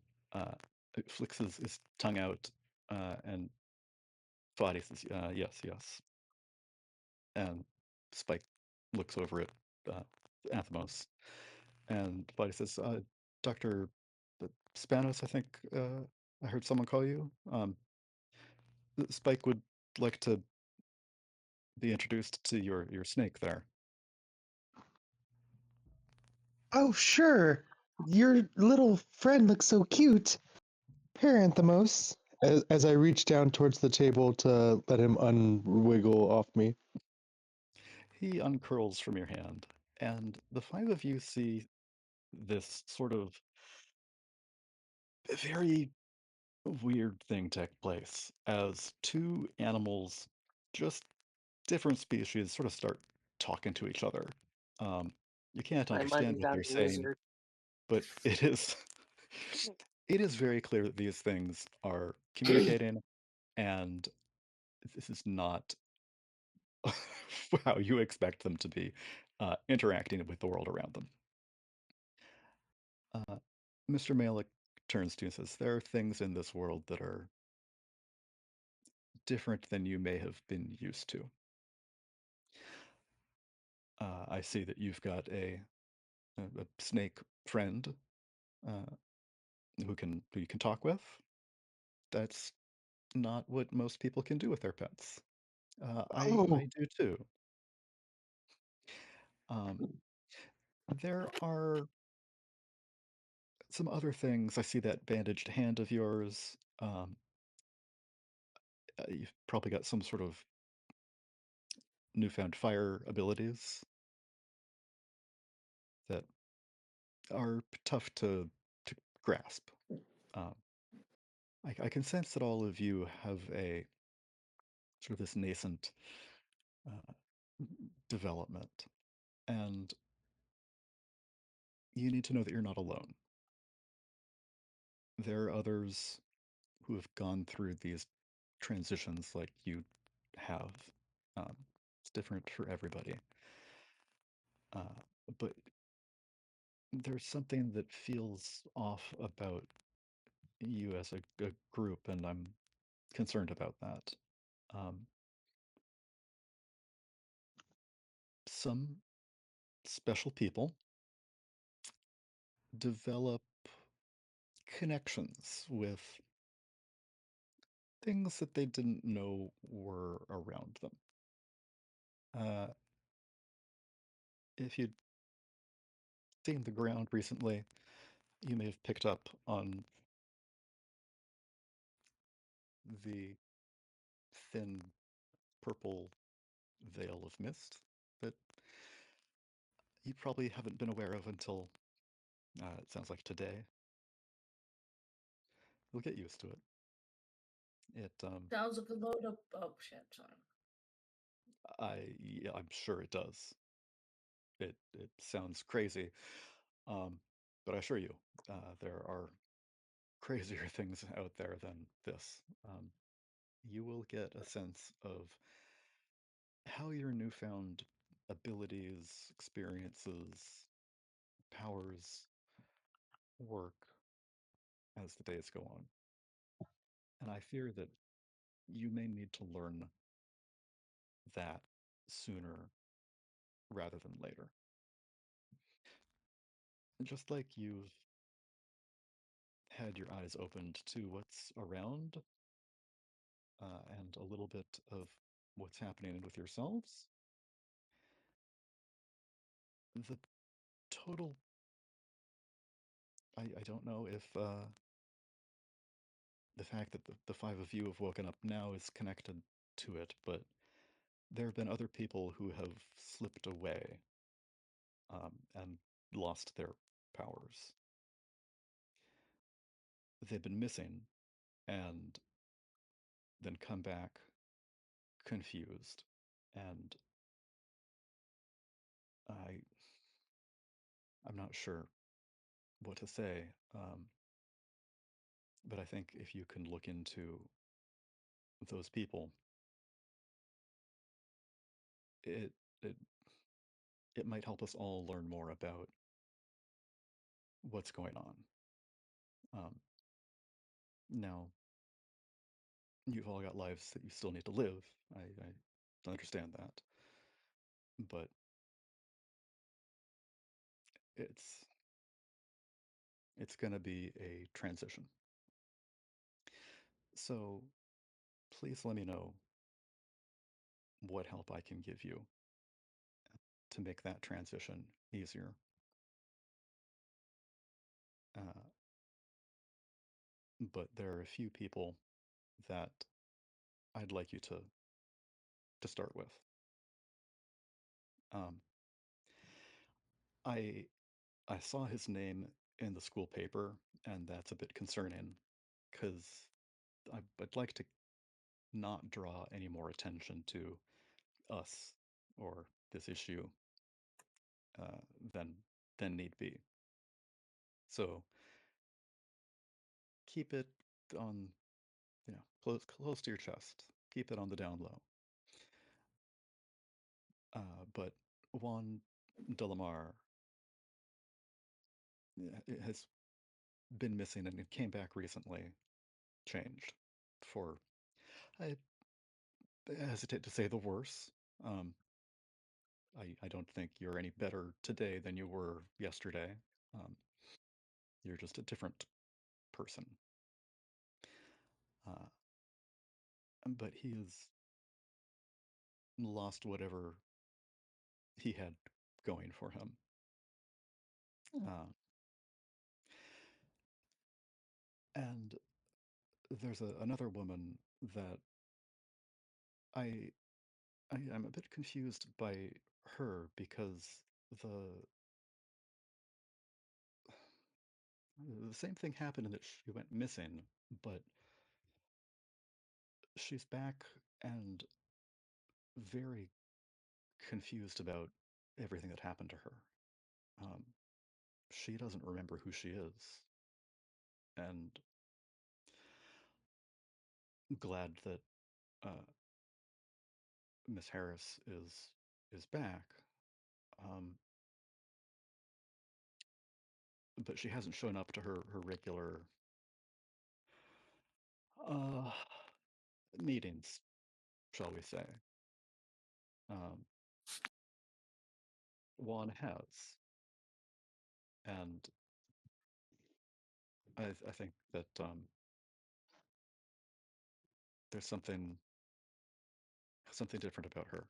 flicks his tongue out, and Fadi says, "Yes, yes." And Spike looks over at Athamos, and Fadi says, "Doctor Spanos, I think I heard someone call you. Spike would like to be introduced to your snake there." Oh, sure. Your little friend looks so cute. Here, Anthemos. As I reach down towards the table to let him unwiggle off me. He uncurls from your hand, and the five of you see this sort of very weird thing take place as two animals, just different species, sort of start talking to each other. You can't My understand money's what on they're the saying, lizard. but it is very clear that these things are communicating, and this is not how you expect them to be interacting with the world around them. Mr. Malik turns to you and says, "There are things in this world that are different than you may have been used to. I see that you've got a snake friend uh, who you can talk with. That's not what most people can do with their pets. Oh, I do too. Um, there are some other things. I see that bandaged hand of yours. You've probably got some sort of newfound fire abilities that are tough to grasp. Um, I can sense that all of you have a sort of this nascent uh, development, and you need to know that you're not alone. There are others who have gone through these transitions like you have. Um, it's different for everybody, uh, but there's something that feels off about you as a group, and I'm concerned about that. Um, some special people develop connections with things that they didn't know were around them. Uh, if you'd seen the ground recently, you may have picked up on the thin purple veil of mist that you probably haven't been aware of until it sounds like today. You'll get used to it. It Sounds like a load of. Oh shit! Sorry. Yeah, I'm sure it does. It sounds crazy, but I assure you, there are crazier things out there than this. You will get a sense of how your newfound abilities, experiences, powers work as the days go on. And I fear that you may need to learn that sooner rather than later. Just like you've had your eyes opened to what's around and a little bit of what's happening with yourselves, the total. I don't know if the fact that the five of you have woken up now is connected to it, but there have been other people who have slipped away and lost their powers. They've been missing and then come back confused. And I'm not sure what to say, but I think if you can look into those people, it it it might help us all learn more about what's going on. Now, you've all got lives that you still need to live. I understand that, but it's going to be a transition. So please let me know what help I can give you to make that transition easier. But there are a few people that I'd like you to start with. I saw his name in the school paper, and that's a bit concerning because I'd like to not draw any more attention to us or this issue uh, than need be. So keep it on, close to your chest. Keep it on the down low. But Juan Delamar has been missing and it came back recently, changed for, I hesitate to say the worse. I don't think you're any better today than you were yesterday. Um, you're just a different person. Uh, but he has lost whatever he had going for him. And there's another woman that I I'm a bit confused by her because the the same thing happened in that she went missing, but she's back and very confused about everything that happened to her. She doesn't remember who she is, and I'm glad that Miss Harris is back. But she hasn't shown up to her regular meetings, shall we say. Juan has, and I think that there's something different about her.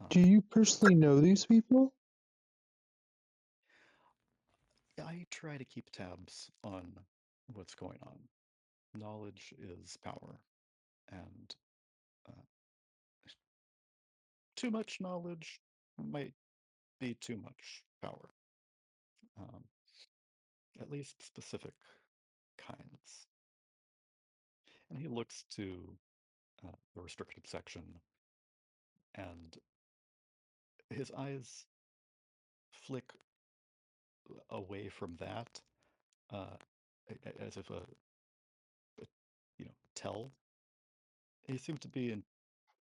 Do you personally know these people? I try to keep tabs on what's going on. Knowledge is power, and too much knowledge might be too much power. At least specific kinds. And he looks to the restricted section, and his eyes flick away from that, as if a tell. He seems to be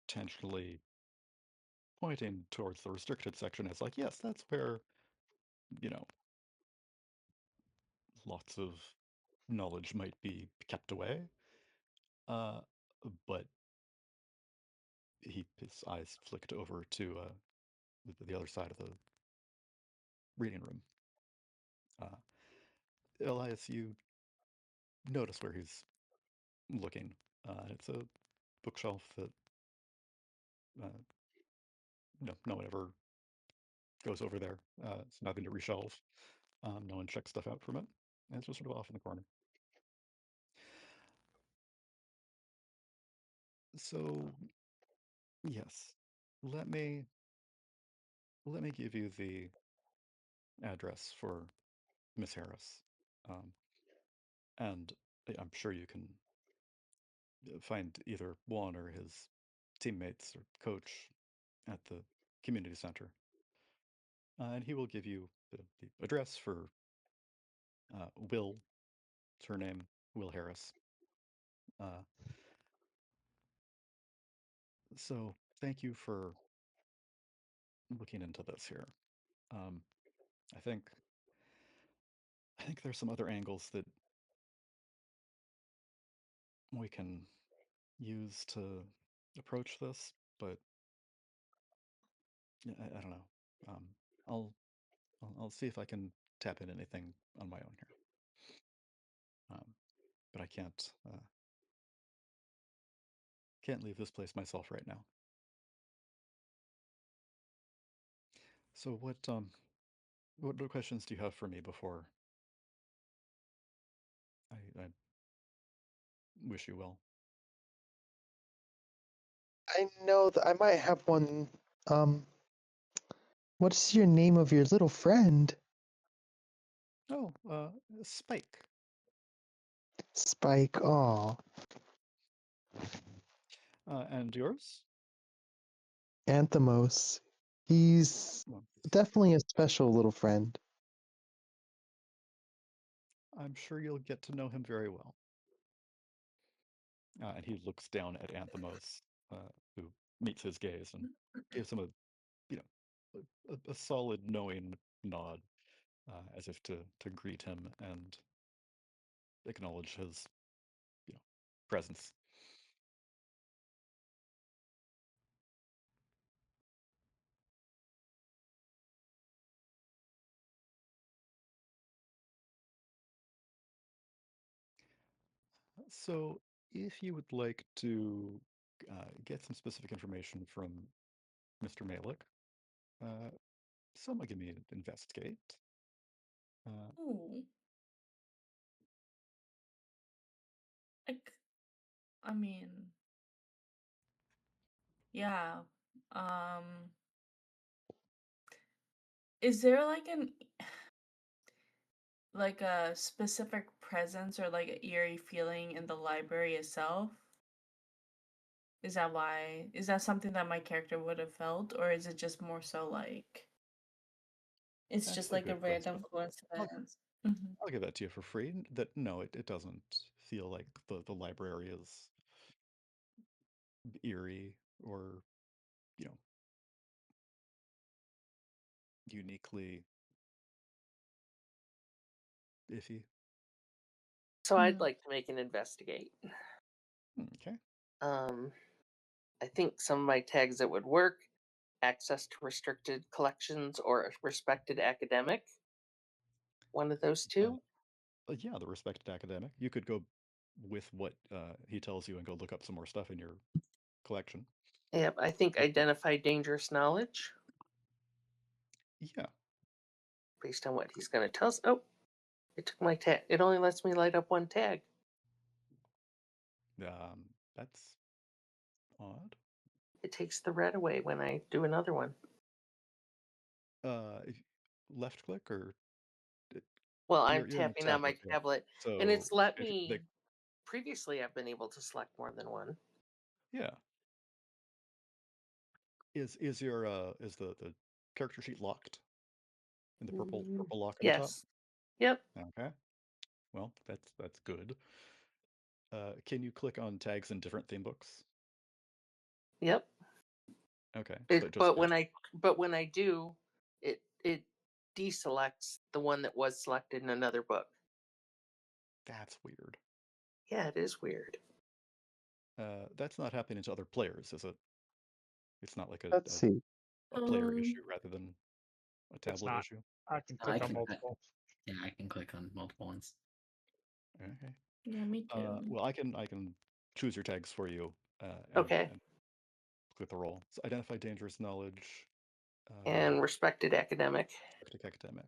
intentionally pointing towards the restricted section as like, yes, that's where, you know, lots of knowledge might be kept away. But his eyes flicked over to the other side of the reading room. Elias, you notice where he's looking. It's a bookshelf that no one ever goes over there. It's nothing to reshelve. No one checks stuff out from it. And it's just sort of off in the corner. So, yes, let me give you the address for Miss Harris, and I'm sure you can find either Juan or his teammates or coach at the community center, and he will give you the address for Will. It's her name, Will Harris. So thank you for looking into this here. Um, I think there's some other angles that we can use to approach this, but I don't know. I'll I'll see if I can tap in anything on my own here. But I can't leave this place myself right now. So what questions do you have for me before I wish you well? I know that I might have one. What's your name of your little friend? Oh, Spike. Spike. Aw. And yours? Anthemos. He's Well, definitely a special little friend. I'm sure you'll get to know him very well. And he looks down at Anthemos, who meets his gaze and gives him a solid knowing nod, as if to greet him and acknowledge his presence. So, if you would like to get some specific information from Mr. Malik, someone give me an investigate. Ooh. I mean, yeah. Is there like a specific presence or like an eerie feeling in the library itself? Is that something that my character would have felt, or is it just more so like it's That's just a like a good question. random coincidence? Mhm. I'll give that to you for free. That no, it doesn't feel like the library is eerie or you know uniquely iffy. So I'd Mhm. like to make an investigate. Okay. I think some of my tags that would work: access to restricted collections or a respected academic. One of those two. Yeah, the respected academic. You could go with what he tells you and go look up some more stuff in your collection. Yep, I think identify dangerous knowledge Yeah. based on what he's going to tell us. Oh, it took my tag. It only lets me light up one tag. That's odd. It takes the red away when I do another one. If left click or Well, I'm you're in the tapping on my tablet, right? tablet, So and it's let if me. Previously, I've been able to select more than one. Yeah. Is the character sheet locked in the purple lock at the top? Yes. Yep. Okay. Well, that's good. Can you click on tags in different theme books? Yep. Okay, But when I do, it deselects the one that was selected in another book. that's weird. Yeah, it is weird. That's not happening to other players, is it? It's not like Let's see. a player issue rather than a It's tablet not. issue. I can I click on can- multiple. Yeah, I can click on multiple ones. Okay. Yeah, me too. Well, I can choose your tags for you. Okay. And click the roll. So identify dangerous knowledge. And respected academic. Academic.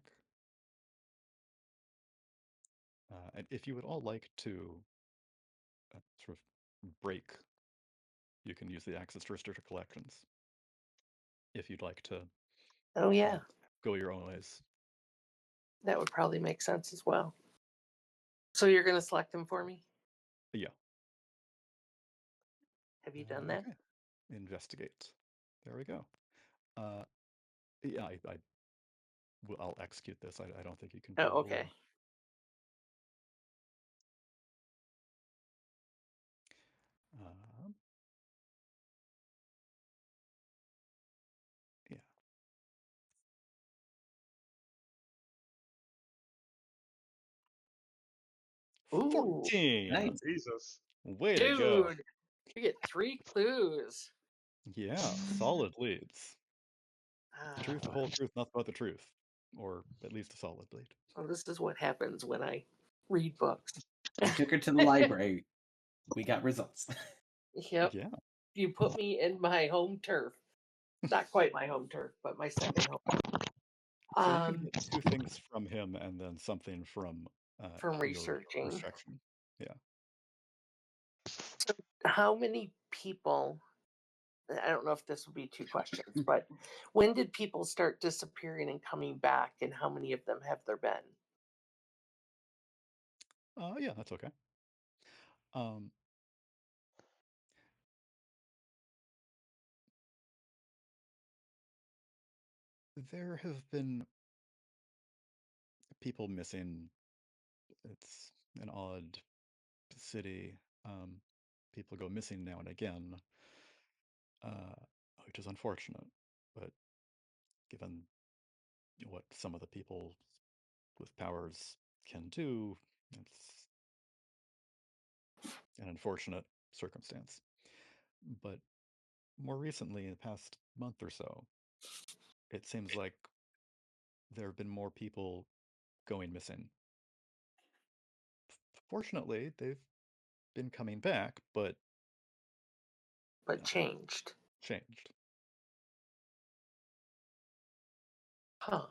And if you would all like to sort of break, you can use the access to restricted collections. If you'd like to Oh yeah, go your own ways. that would probably make sense as well. So you're going to select them for me? Yeah. Have you done that? Okay. Investigate. There we go. Yeah, I'll execute this. I don't think you can. Oh, okay. Yeah. Ooh, 14. Nice. Jesus. Way to go. dude, you get 3 clues. Yeah, solid leads. The truth, the Ah, whole truth, nothing but the truth. Or at least a solid lead. well, this is what happens when I read books. I took her to the library. We got results. Yep. Yeah. You put me in my home turf. Not quite my home turf, but my second home. So you can get 2 things from him and then something from From your researching. restriction. Yeah. How many people, I don't know if this would be 2 questions, but when did people start disappearing and coming back, and how many of them have there been? Yeah, that's okay. There have been people missing. It's an odd city. People go missing now and again, which is unfortunate. But given what some of the people with powers can do, it's an unfortunate circumstance. But more recently, in the past month or so, it seems like there have been more people going missing. Fortunately, they've been coming back, but Changed. changed. Huh.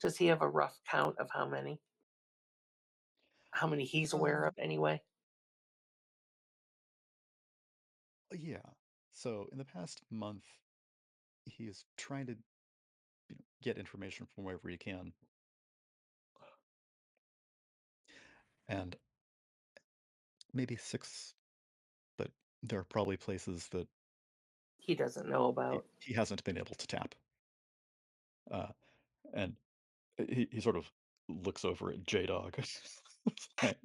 Does he have a rough count of how many? How many he's aware of anyway? Yeah. So in the past month, he is trying to get information from wherever he can. And maybe 6, but there are probably places that He doesn't know about. he hasn't been able to tap. And he sort of looks over at J-Dog. Like,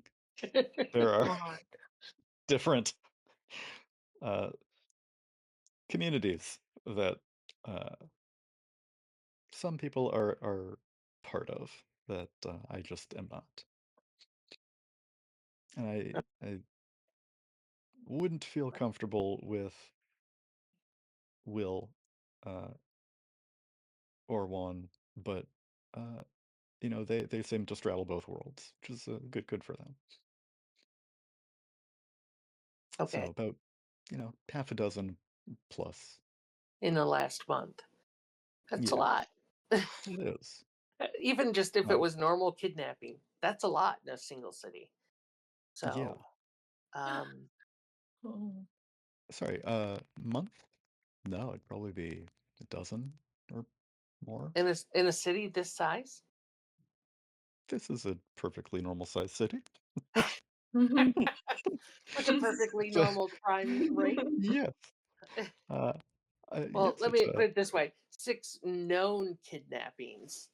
there are God. different communities that some people are part of that I just am not. And I wouldn't feel comfortable with Will or Juan, but they seem to straddle both worlds, which is good for them. Okay. So about half a dozen plus. In the last month. That's a Yeah. lot. It is. Even just if it was normal kidnapping, that's a lot in a single city. So, Yeah. Oh. Sorry, month? No, it'd probably be a dozen or more. in a city this size? This is a perfectly normal sized city. With a perfectly So- normal crime rate. Yes. Well, Yes, let it's me put it this way: 6 known kidnappings.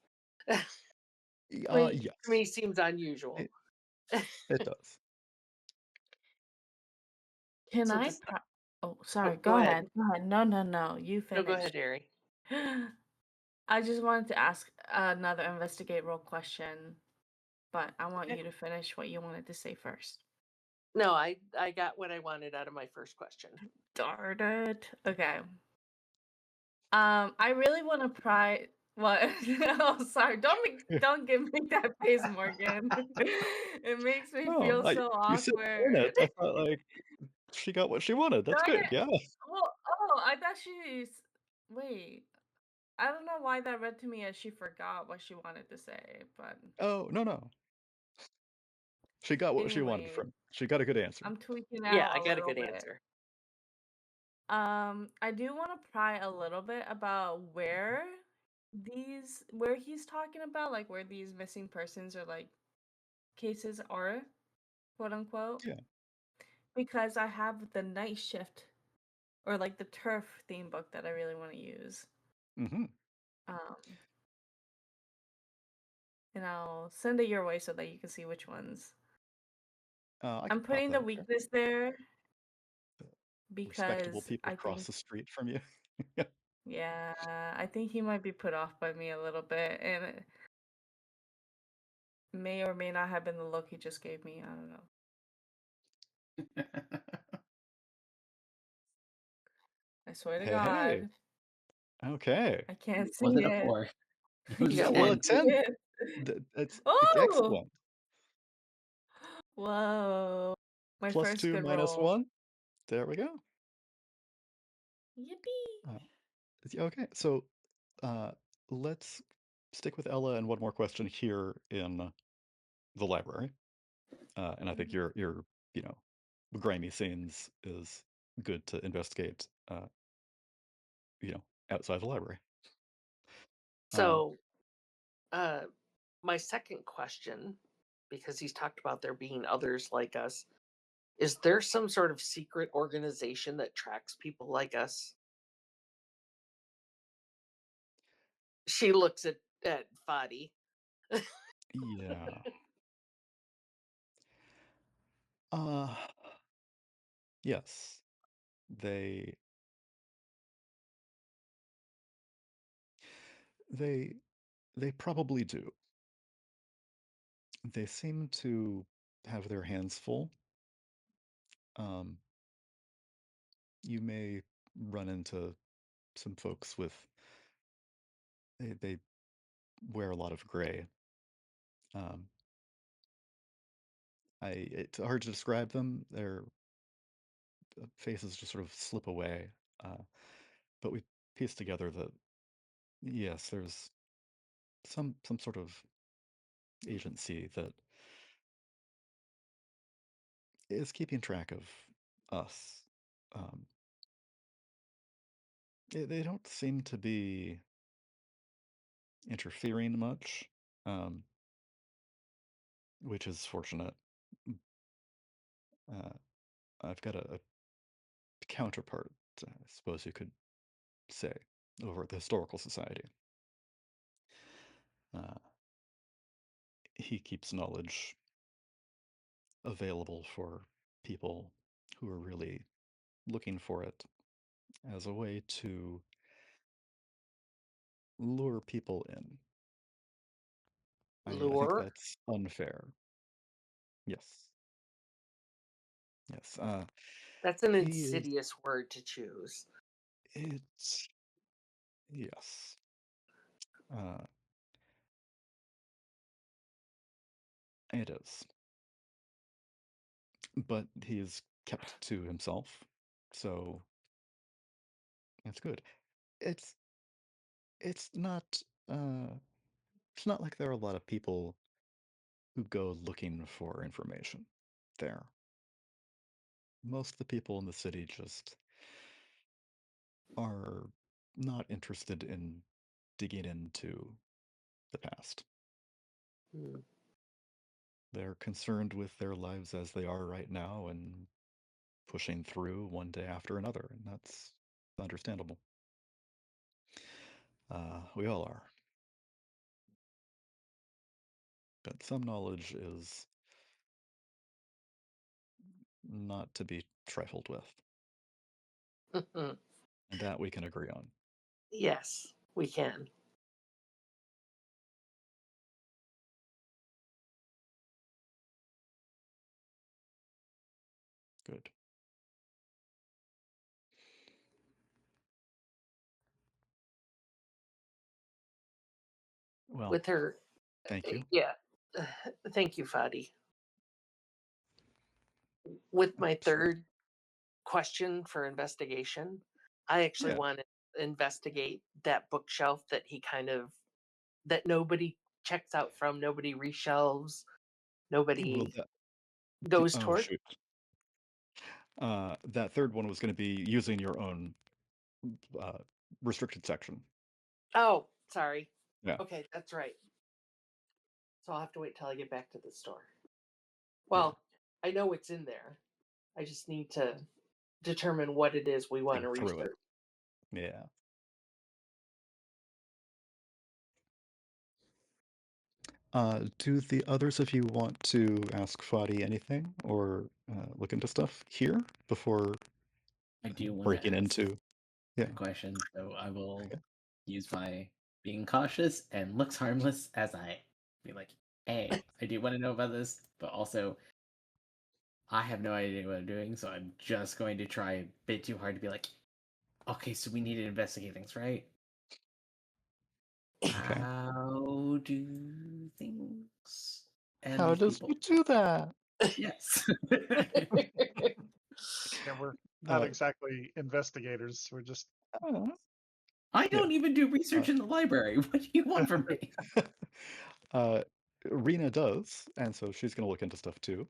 Wait, yes, To me, seems unusual. it does. can So I? this, Oh, sorry. go Go ahead. ahead. Go ahead. No. You No, go finish. ahead, Ari. I just wanted to ask another investigate role question, but I want Okay. you to finish what you wanted to say first. No, I got what I wanted out of my first question. Darn it. Okay. I really want to pry. What? Oh, sorry. Don't give me that face, Morgan. It makes me No, feel so you said darn it. awkward. I thought like she got what she wanted. That's Darn good. it. Yeah. Well, I thought she's. Wait. I don't know why that read to me as she forgot what she wanted to say, but Oh no. She got what she wanted anyway, from. She got a good answer. I'm tweaking Yeah, out I a got a little good bit. answer. I do want to pry a little bit about where he's talking about, like where these missing persons or like cases are, quote unquote. Yeah. Because I have the night shift or like the turf theme book that I really want to use. Mm-hmm. And I'll send it your way so that you can see which ones. I I'm could pop putting that the up there. weakness there Respectable because people I across think, the street from you. yeah, I think he might be put off by me a little bit, and it may or may not have been the look he just gave me. I don't know. I swear to Hey. God, Okay. I can't see Was it a it. 4? It I was a Yeah, well, can't a 10. see 10. it. It's Oh! excellent. Whoa. My Plus first 2 good minus roll. 1. There we go. Yippee! Okay, so let's stick with Ella and one more question here in the library. And I think your grimy scenes is good to investigate outside the library. So, my second question, because he's talked about there being others like us, is there some sort of secret organization that tracks people like us? She looks at Fadi. Yeah. Yes. They they they probably do. They seem to have their hands full. You may run into some folks with they wear a lot of gray. Um, it's hard to describe them. Their faces just sort of slip away. But we piece together that yes, there's some sort of agency that is keeping track of us. Um, they don't seem to be interfering much, um, which is fortunate. Uh, I've got a counterpart, I suppose you could say, over at the Historical Society. Uh, he keeps knowledge available for people who are really looking for it as a way to lure people in. I think Lure? that's unfair. Yes. Yes. That's an He is. insidious word to choose. It's. Yes. Uh, it is. But he's kept to himself, so that's good. It's it's not uh it's not like there are a lot of people who go looking for information there. Most of the people in the city just are not interested in digging into the past. Hmm. They're concerned with their lives as they are right now and pushing through one day after another, and that's understandable. We all are. But some knowledge is not to be trifled with, and that we can agree on. Yes, we can. Good. Well, With her, thank you. yeah. Thank you, Fadi. With my third question for investigation, I actually Yeah. want to investigate that bookshelf that that nobody checks out from, nobody reshelves, nobody goes Oh, toward. shoot. That third one was going to be using your own restricted section. Oh, sorry. Yeah. Okay, that's right. So I'll have to wait till I get back to the store. Well, I know it's in there. I just need to determine what it is we want to Think through it. research. Yeah. Do the others of you want to ask Fadi anything or look into stuff here before I do want to breaking ask into? a Yeah. question, so I will Okay. use my being cautious and looks harmless as I be like, hey, I do want to know about this, but also I have no idea what I'm doing, so I'm just going to try a bit too hard to be like, okay, so we need to investigate things, right? Okay. How do things end How with does people? we do that? Yes. Yeah, we're not Uh, exactly investigators. We're just I don't even do research in the library. What do you want from me? Rena does, and so she's going to look into stuff too.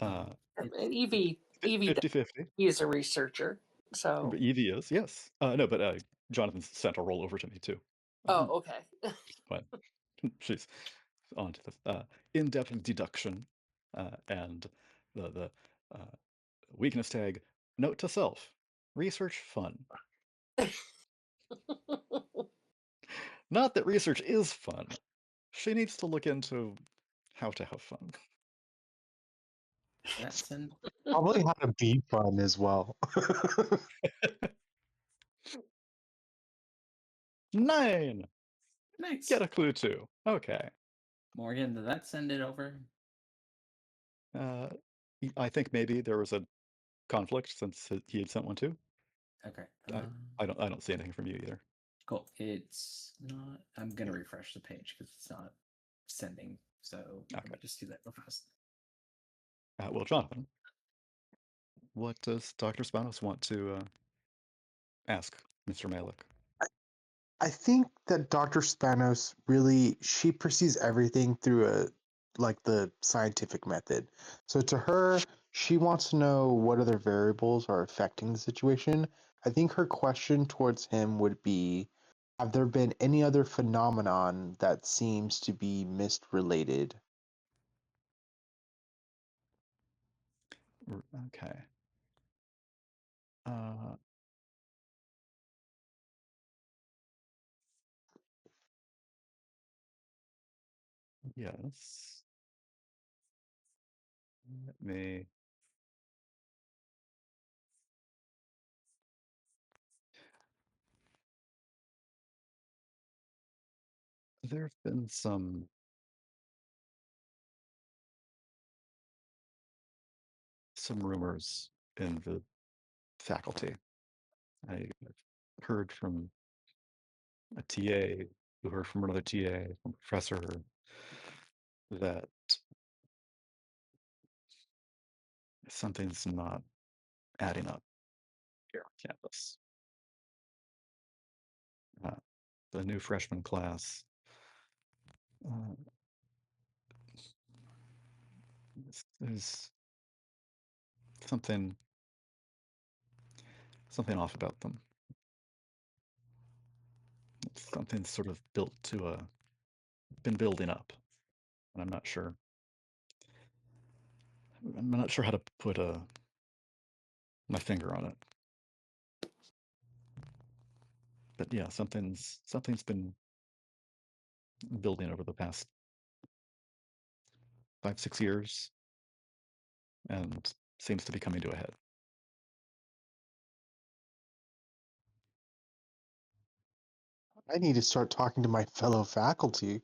Evie, 50-50. he's a researcher. So. But Evie is, yes. No, but Jonathan sent a roll over to me too. Oh, okay. But she's on to the in-depth deduction and the weakness tag. Note to self: research fun. Not that research is fun. She needs to look into how to have fun. That's an Probably how to be fun as well. 9! nice. Get a clue too. Okay. Morgan, did that send it over? I think maybe there was a conflict since he had sent one too. Okay. I don't see anything from you either. Cool. It's not. I'm gonna refresh the page because it's not sending. So let me just do that real fast. Well, Jonathan, what does Dr. Spanos want to ask Mr. Malik? I think that Dr. Spanos really she perceives everything through the scientific method. So to her, she wants to know what other variables are affecting the situation. I think her question towards him would be, have there been any other phenomenon that seems to be mist related? Okay. Yes. Let me. There have been some rumors in the faculty. I've heard from a TA who heard from another TA, from a professor, that something's not adding up here on campus. The new freshman class there's something off about them. Something's sort of been building up. and I'm not sure. I'm not sure how to put my finger on it. But yeah, something's been building over the past 5-6 years, and seems to be coming to a head. I need to start talking to my fellow faculty.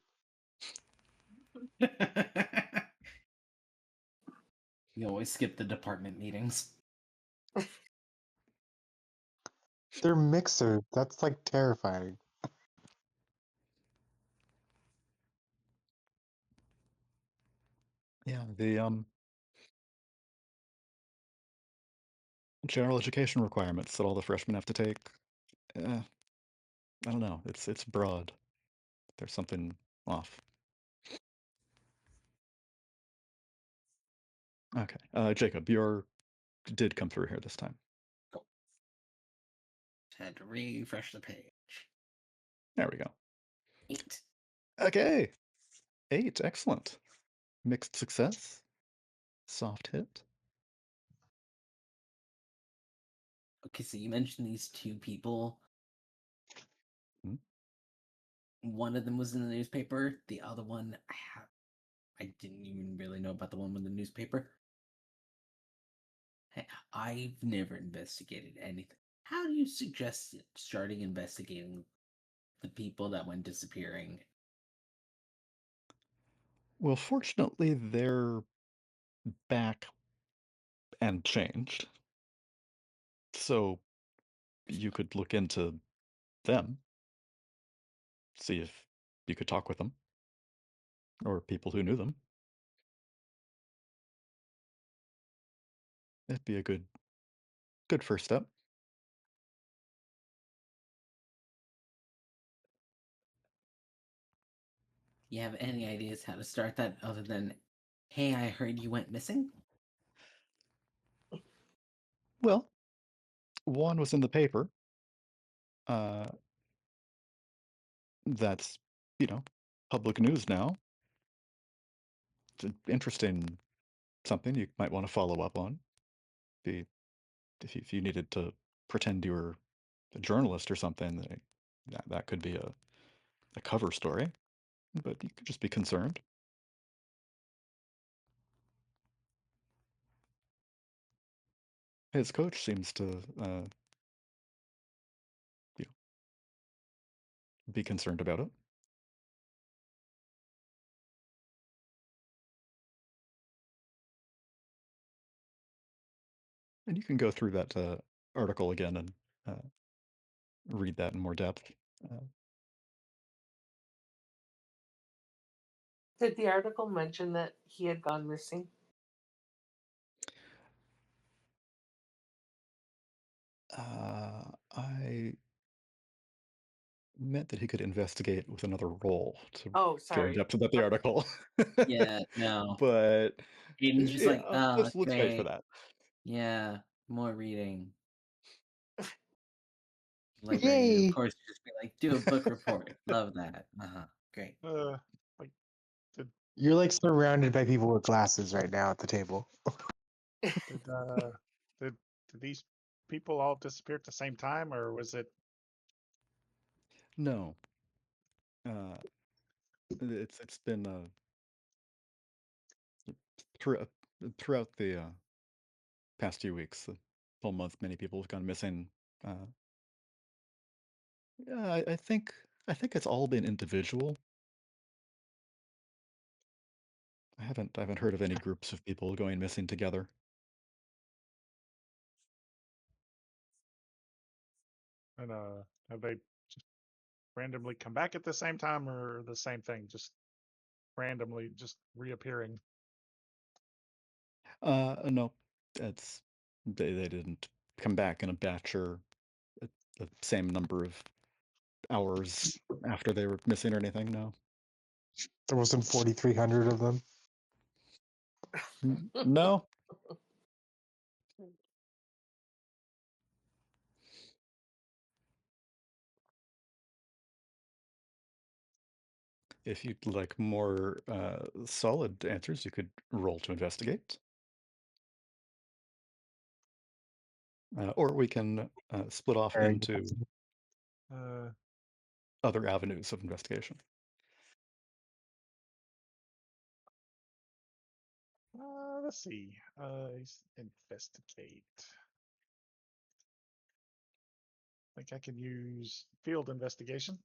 You always skip the department meetings. They're mixers. That's like terrifying. Yeah, the general education requirements that all the freshmen have to take. I don't know. It's broad. There's something off. Okay, Jacob, your did come through here this time. Cool. Had to refresh the page. There we go. 8. Okay, 8. Excellent. Mixed success. Soft hit. Okay, so you mentioned these 2 people. Hmm? One of them was in the newspaper. The other one, I didn't even really know about the one with the newspaper. Hey, I've never investigated anything. How do you suggest starting investigating the people that went disappearing? Well, fortunately, they're back and changed. So you could look into them, see if you could talk with them, or people who knew them. That'd be a good first step. You have any ideas how to start that other than, hey, I heard you went missing? Well, one was in the paper. That's, public news now. It's an interesting something you might want to follow up on. Be if you needed to pretend you were a journalist or something, that could be a cover story. But you could just be concerned. His coach seems to you know, be concerned about it. And you can go through that article again and read that in more depth. Did the article mention that he had gone missing? I meant that he could investigate with another role to Oh, go in sorry. depth about the article. Yeah, no. But Aiden's just like, oh, let's wait for great. that. Yeah, more reading. Librarian, Yay! of course, just be like, do a book report. Love that. Great. Like, did You're like surrounded by people with glasses right now at the table. did did these people all disappear at the same time, or was it? No, it's been throughout the past few weeks, the whole month, many people have gone missing. Yeah, I think it's all been individual. I haven't heard of any groups of people going missing together. And have they just randomly come back at the same time, or the same thing, just randomly just reappearing? No, it's they didn't come back in a batch or the same number of hours after they were missing or anything. No. There wasn't 4,300 of them. No. If you'd like more solid answers, you could roll to investigate. Or we can split off Very into Uh, other avenues of investigation. let's see. Investigate. I think I can use field investigation.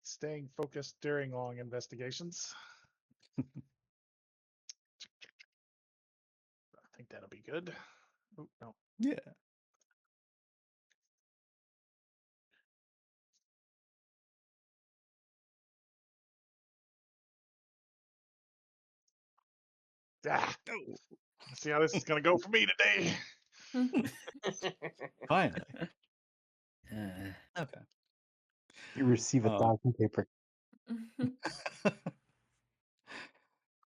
Staying focused during long investigations. I think that'll be good. Oh, no. Yeah. Ah, Oh, let's see how this is going to go for me today. finally. Uh, Okay. You receive 1,000 paper.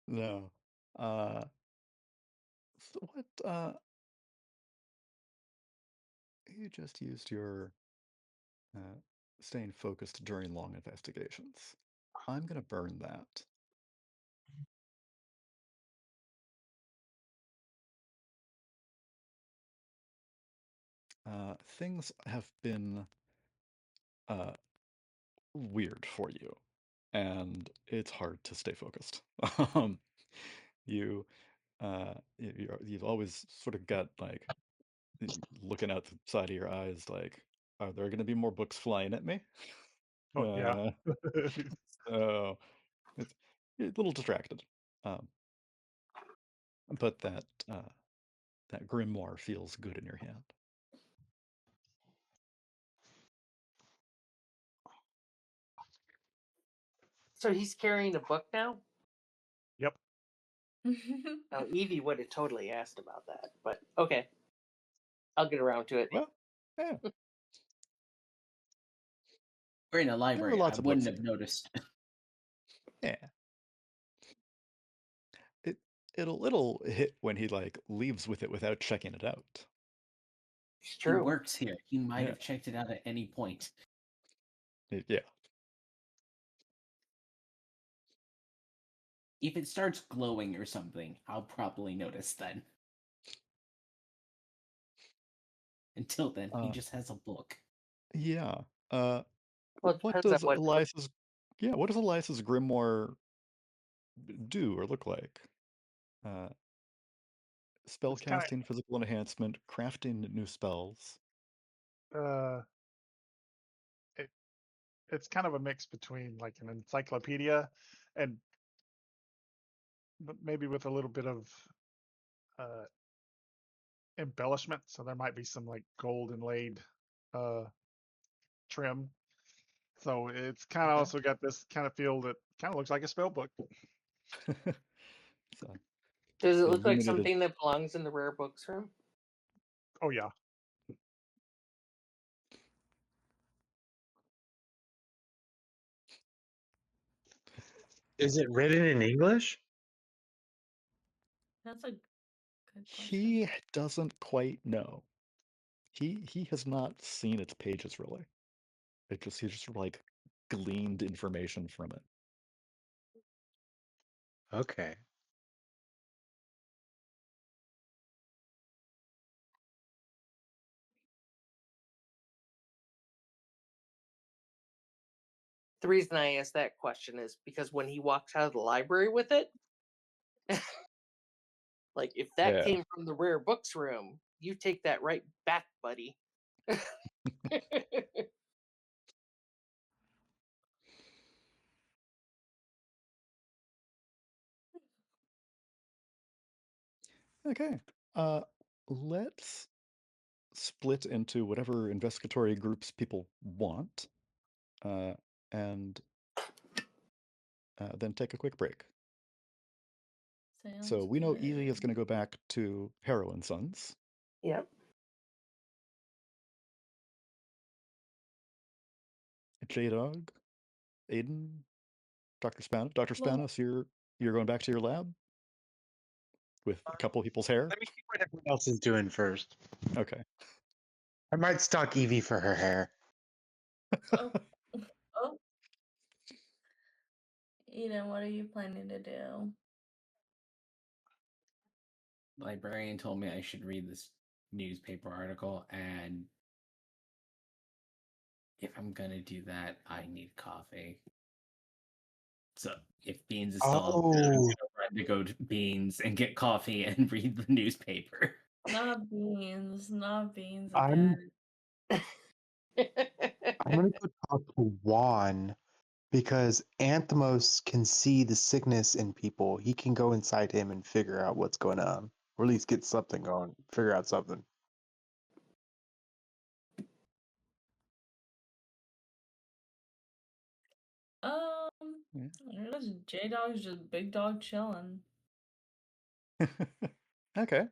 No. So what? You just used your staying focused during long investigations. I'm gonna burn that. Things have been weird for you, and it's hard to stay focused. um, you, you've always sort of got like looking out the side of your eyes, like, are there going to be more books flying at me? Oh, yeah. Uh, so it's you're a little distracted, um, but that grimoire feels good in your hand. So he's carrying a book now? Yep. Now, Evie would have totally asked about that, but okay. I'll get around to it. Well, yeah, we're in a there are library. I lots of wouldn't books. have noticed. Yeah. It'll hit when he like leaves with it without checking it out. It's He true. works here. He might Yeah. have checked it out at any point. Yeah. If it starts glowing or something, I'll probably notice then. Until then, he Uh, just has a book. yeah. Well, it What depends on does what. Elias's grimoire do or look like? Spell It's kind casting, physical enhancement, crafting new spells. of it's kind of a mix between like an encyclopedia and maybe with a little bit of uh, embellishment. So there might be some like gold inlaid trim. So it's kind of also got this kind of feel that kind of looks like a spell book. So, Does it look like illuminated. something that belongs in the rare books room? Oh yeah. Is it written in English? That's a good question. He doesn't quite know. He has not seen its pages really. He just like gleaned information from it. Okay. The reason I asked that question is because when he walks out of the library with it, like if that Yeah. came from the rare books room, you take that right back, buddy. Okay. Let's split into whatever investigatory groups people want, and then take a quick break. So Sounds we know Evie is good. going to go back to Harrow and Sons. Yep. J-Dog, Aiden, Dr. Spanos. Dr. Well, Spanos, you're going back to your lab with a couple people's hair? Let me see what everyone else is doing first. Okay. I might stalk Evie for her hair. oh, Eden, what are you planning to do? The librarian told me I should read this newspaper article, and if I'm gonna do that, I need coffee. So if Beans is still up there, I'm Oh, gonna run to go to Beans and get coffee and read the newspaper. Not beans I'm again. I'm gonna go talk to Juan because Anthemos can see the sickness in people. He can go inside him and figure out what's going on, or at least get something going. Figure out something. Yeah. J Dog's just big dog chilling. Okay.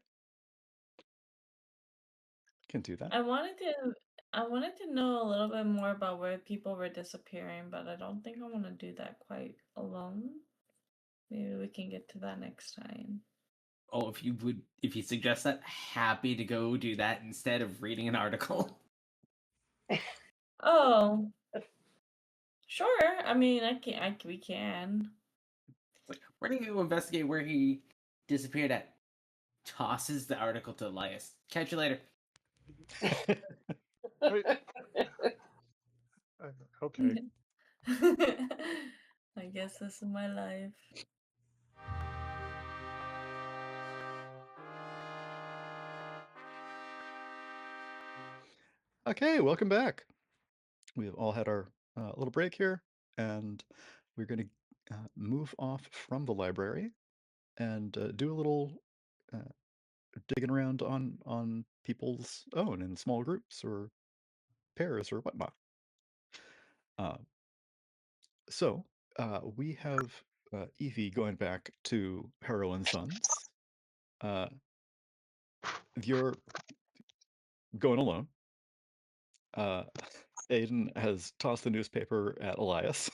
Can do that. I wanted to know a little bit more about where people were disappearing, but I don't think I want to do that quite alone. Maybe we can get to that next time. Oh, if you suggest that, happy to go do that instead of reading an article. Oh, sure. I mean, we can. It's like, we're gonna go investigate where he disappeared at. Tosses the article to Elias. Catch you later. Wait, okay. I guess this is my life. Okay, welcome back. We've all had our little break here, and we're going to move off from the library and do a little digging around on people's own in small groups or pairs or whatnot. So we have Evie going back to Harrow and Sons. You're going alone. Aiden has tossed the newspaper at Elias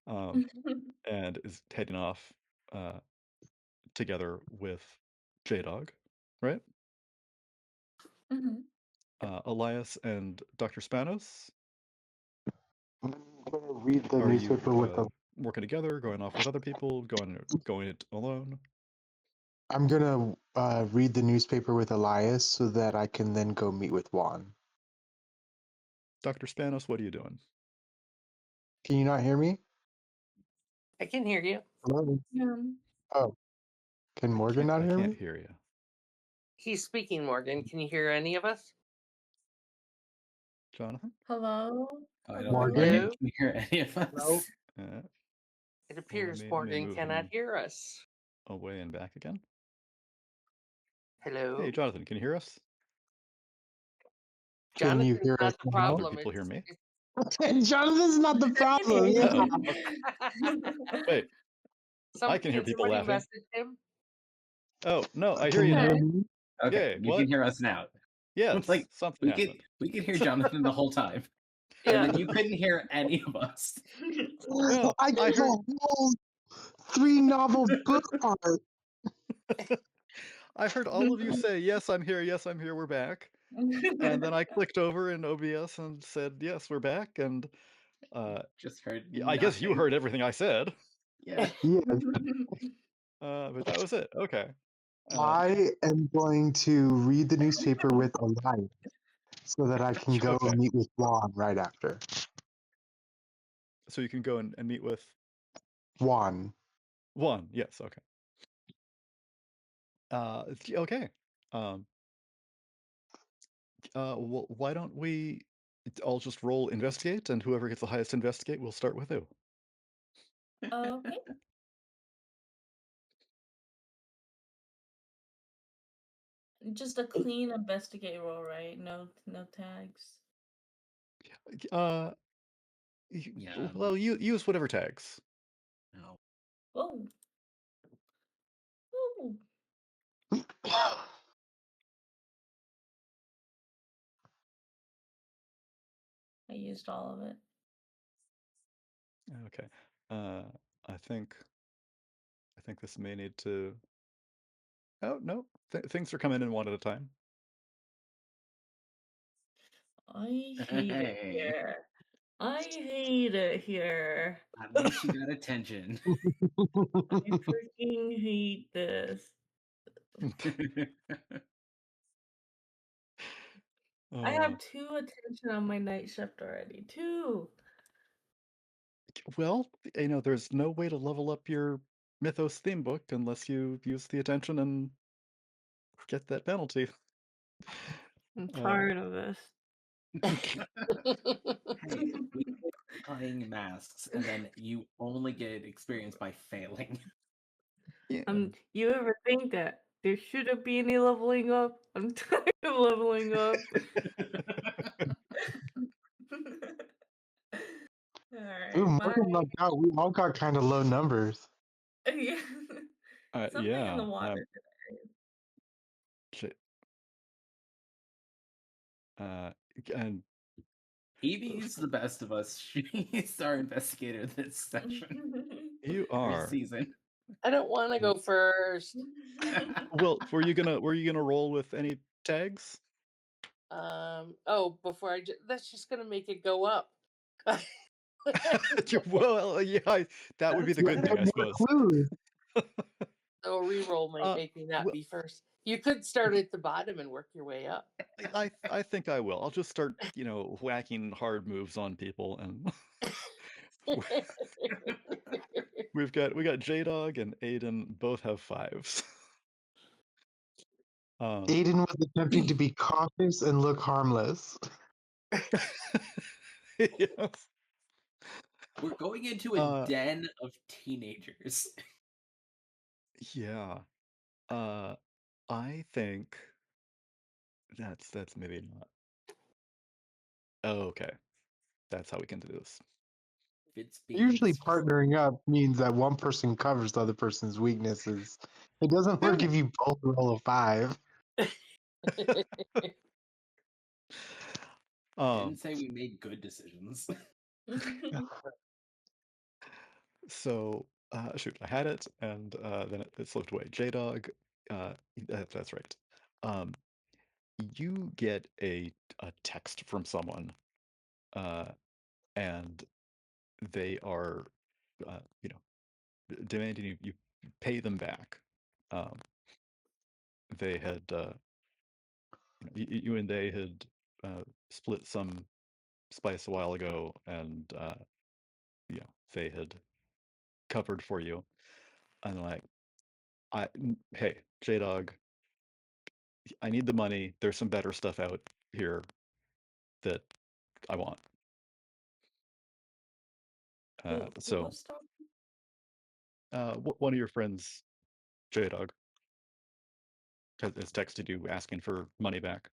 and is heading off together with J-Dog, right? Mhm. Elias and Dr. Spanos, I'm gonna read the are you newspaper with the. working together, going off with other people, going it alone? I'm gonna read the newspaper with Elias so that I can then go meet with Juan. Dr. Spanos, what are you doing? Can you not hear me? I can hear you. Hello. Yeah. Oh, can Morgan not I hear can't me? hear you. He's speaking, Morgan. Can you hear any of us? Jonathan? Hello? I don't think Morgan? Morgan Hello? can hear any of us. No. Uh, It appears me Morgan move cannot him hear us. away and back again. Hello? Hey, Jonathan, can you hear us? Can you Jonathan's hear us not the now? Other problem. people hear me? Jonathan's not the I can problem. hear Yeah. you. Wait, I can hear Can people somebody laughing. message him? Oh, no, I hear Can you you now. hear Okay. me? Okay, Yay, you what? can hear us now. Yes, It's like something happened. we could hear Jonathan the whole time, and Yeah. then you couldn't hear any of us. No, I I gave heard. a whole 3-novel book art. I heard all of you say, yes, I'm here, we're back. And then I clicked over in OBS and said, yes, we're back. And Just heard. I guess you nothing. heard everything I said, Yeah. Yes, but that was it. Okay. I am going to read the newspaper with Elias so that I can go Okay. meet with Juan right after. So you can go and meet with Juan. Juan. Yes, okay. Okay. Well, why don't we all just roll investigate, and whoever gets the highest investigate, we'll start with who. Okay. Just a clean investigate roll, right? No tags. Uh, Yeah. well, you use whatever tags. No. Oh. Ooh. I used all of it. Okay. I think this may need to. Oh no, things are coming in one at a time. I hate it Hey. here. I hate it here. At least you got attention. I freaking hate this. I have 2 attention on my night shift already. 2. Well, there's no way to level up your Mythos theme book unless you use the attention and get that penalty. I'm tired of this. Hey, we quit playing masks, and then you only get experience by failing. Yeah. You ever think that there shouldn't be any leveling up? I'm tired of leveling up. Alright, Ooh, more than my like that, we all got kind of low numbers. yeah. Something in Yeah. the water J- and Evie's the best of us. She's our investigator this session, today. you or are. season. I don't want to go first. Well, were you gonna roll with any tags? Oh, before that's just gonna make it go up. Well, yeah, that would be the good thing, I suppose. Clues. So a reroll might make me not be first. You could start at the bottom and work your way up. I think I will. I'll just start, whacking hard moves on people, and we got J-Dog and Aiden both have 5s. Aiden was attempting to be cautious and look harmless. Yes. We're going into a den of teenagers. Yeah. I think that's maybe not. Oh, okay. That's how we can do this. Usually partnering up means that one person covers the other person's weaknesses. It doesn't work if you both roll a 5. Didn't say we made good decisions. So, shoot, I had it, and then it slipped away. J-Dog, that's right. You get a text from someone, and they are, demanding you pay them back. They had, you and they had split some spice a while ago, and they had covered for you. And like, hey, J-Dog, I need the money. There's some better stuff out here that I want. So, one of your friends, J-Dog, has texted you asking for money back.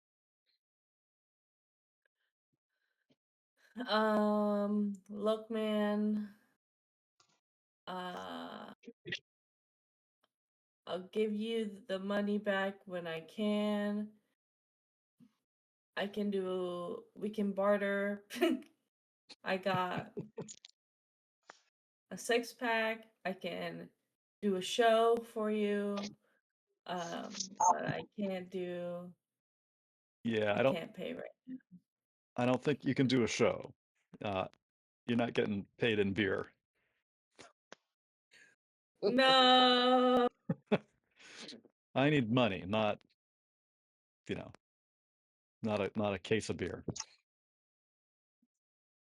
Look, man. I'll give you the money back when I can. We can barter. I got a 6-pack. I can do a show for you. But I can't do. Yeah, I can't pay right now. I don't think you can do a show. You're not getting paid in beer. No. I need money, not not a case of beer.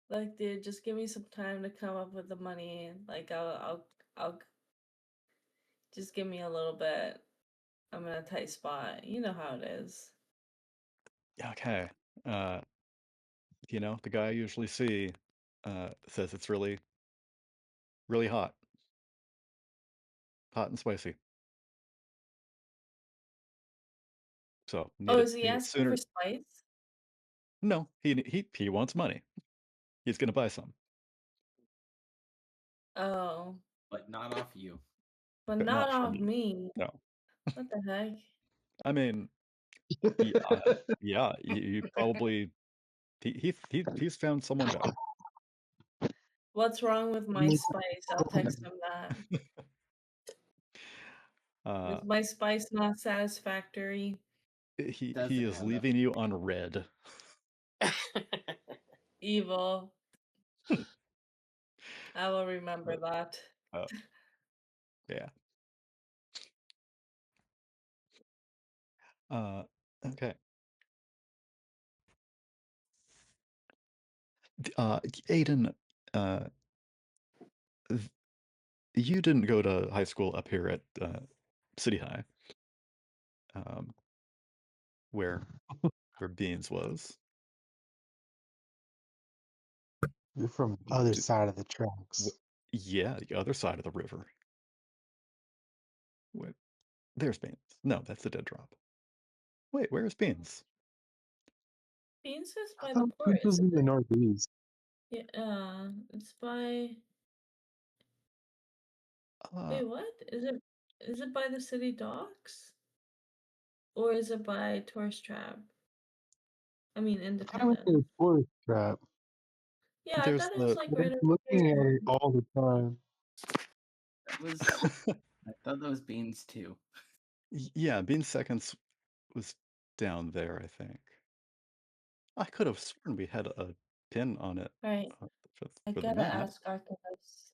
Like, dude, just give me some time to come up with the money. Like, I'll just give me a little bit. I'm in a tight spot. You know how it is. Okay. The guy I usually see says it's really, really hot. Hot and spicy. So Is he need it asking sooner. for spice? No, he wants money. He's gonna buy some. Oh. But not off you. But But not not from off you. me. No. What the heck? I mean, yeah, you probably he's found someone better. What's wrong with my spice? I'll text him that. Is my spice not satisfactory? He is leaving you on red. Evil. I will remember that. Yeah. Okay. Aiden, you didn't go to high school up here at City High, where Beans was. You're from the other side of the tracks. Yeah, the other side of the river. Wait, there's Beans. No, that's the dead drop. Wait, where's Beans? Beans is I by the thought port. Beans was in the northeast. Yeah, it's by. Wait, what? Is it by the city docks? Or is it by Tourist Trap? I mean, I thought I went to Independence. the tourist trap. Yeah, I There's thought it was the- like I right was over looking at here. it all the time. That was. I thought that was Beans too. Yeah, Beans Seconds was down there, I think. I could have sworn we had a pin on it Right. for I the gotta map. ask Archivist.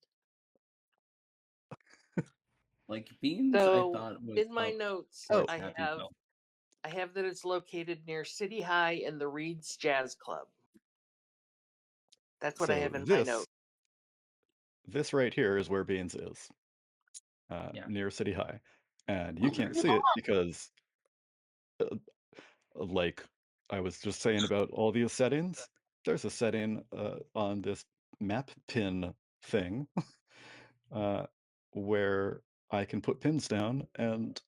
Like Beans, I So thought was in my up notes, Oh. towards I Happyville. have that it's located near City High and the Reed's Jazz Club. That's what I So have in my this note. this right here is where Beans is, Yeah. near City High, and you can't see it because, like I was just saying about all these settings, there's a setting on this map pin thing where I can put pins down and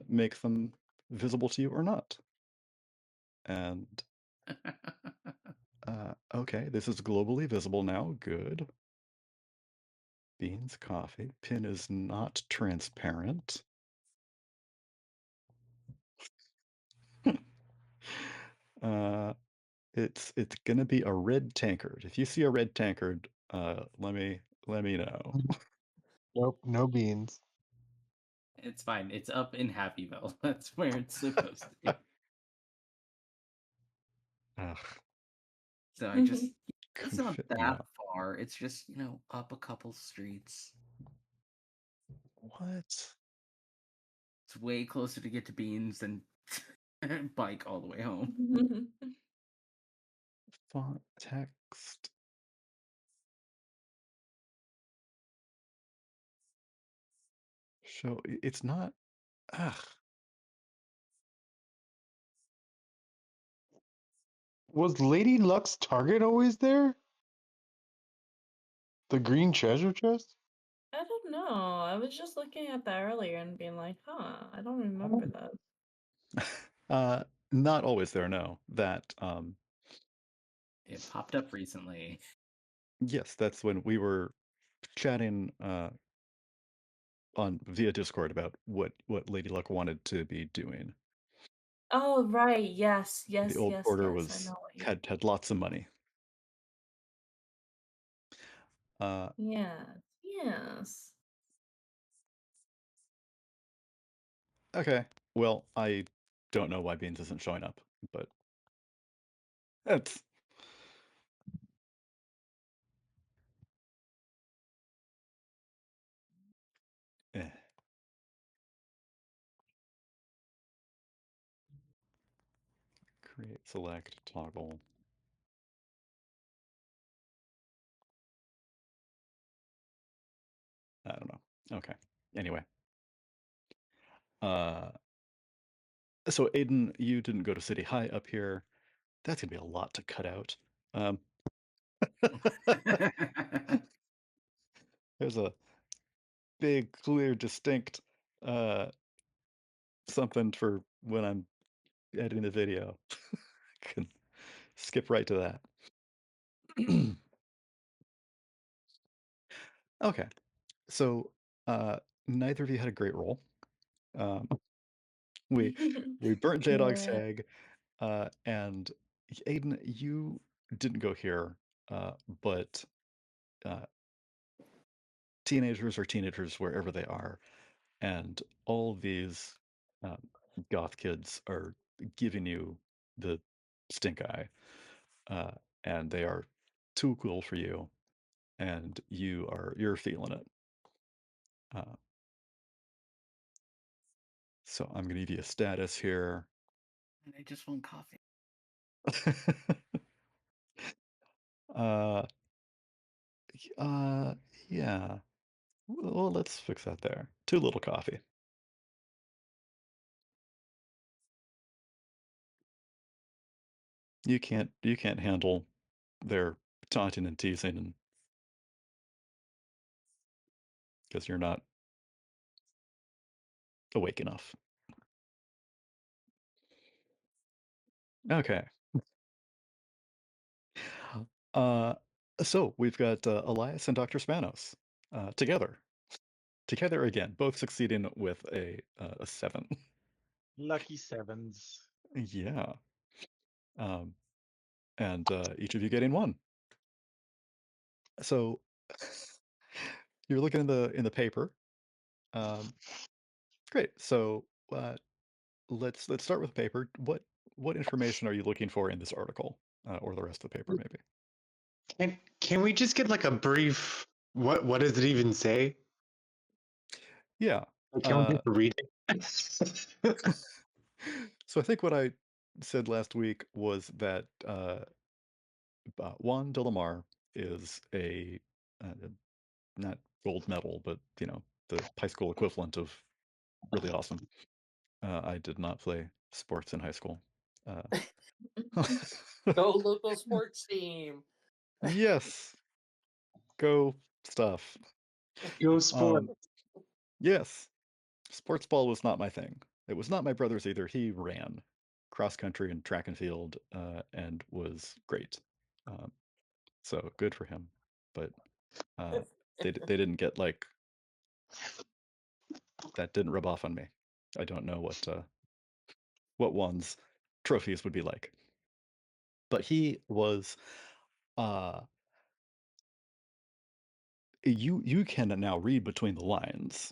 make them visible to you or not. And okay, this is globally visible now. Good. Beans coffee. Pin is not transparent. It's gonna be a red tankard. If you see a red tankard, let me know. Nope, no beans. It's fine. It's up in Happyville. That's where it's supposed to be. Ugh, So I just it's couldn't not fit me that up. far. It's just, up a couple streets. What? It's way closer to get to Beans than bike all the way home. Font text. Show. It's not. Ugh. Was Lady Luck's Target always there? The green treasure chest? I don't know. I was just looking at that earlier and being like, huh, I don't remember that. Not always there. No, that. It popped up recently. Yes, that's when we were chatting on via Discord about what Lady Luck wanted to be doing. Oh, right. Yes, yes, The old yes, porter yes. I was know what you had lots of money. Yes, yes. Okay. Well, I don't know why Beans isn't showing up, but that's eh. Create, select, toggle. I don't know. Okay. Anyway. So Aiden, you didn't go to City High up here. That's gonna be a lot to cut out. There's a big, clear, distinct something for when I'm editing the video. Can skip right to that. Okay. So neither of you had a great roll. We burnt J-Dog's Yeah. tag, and Aiden, you didn't go here, but teenagers are teenagers wherever they are, and all these goth kids are giving you the stink eye, and they are too cool for you. and you're feeling it. So I'm gonna give you a status here. And I just want coffee. Yeah. Well, let's fix that there. Too little coffee. You can't handle their taunting and teasing, and because you're not awake enough. Okay. So we've got Elias and Dr. Spanos together again, both succeeding with a 7. Lucky sevens. Yeah. And each of you getting 1. So you're looking in the paper. Great. So let's start with the paper. What information are you looking for in this article, or the rest of the paper, maybe? Can we just get like a brief? What does it even say? Yeah. Like, can we just read it? So I think what I said last week was that Juan de Lamar is a not gold medal, but the high school equivalent of really awesome. I did not play sports in high school. Go local sports team. Yes. Go stuff. Go sport. Yes. Sports ball was not my thing. It was not my brother's either. He ran cross country and track and field, and was great. So good for him. But they didn't get like that. Didn't rub off on me. I don't know what one's trophies would be like. But he was. You can now read between the lines.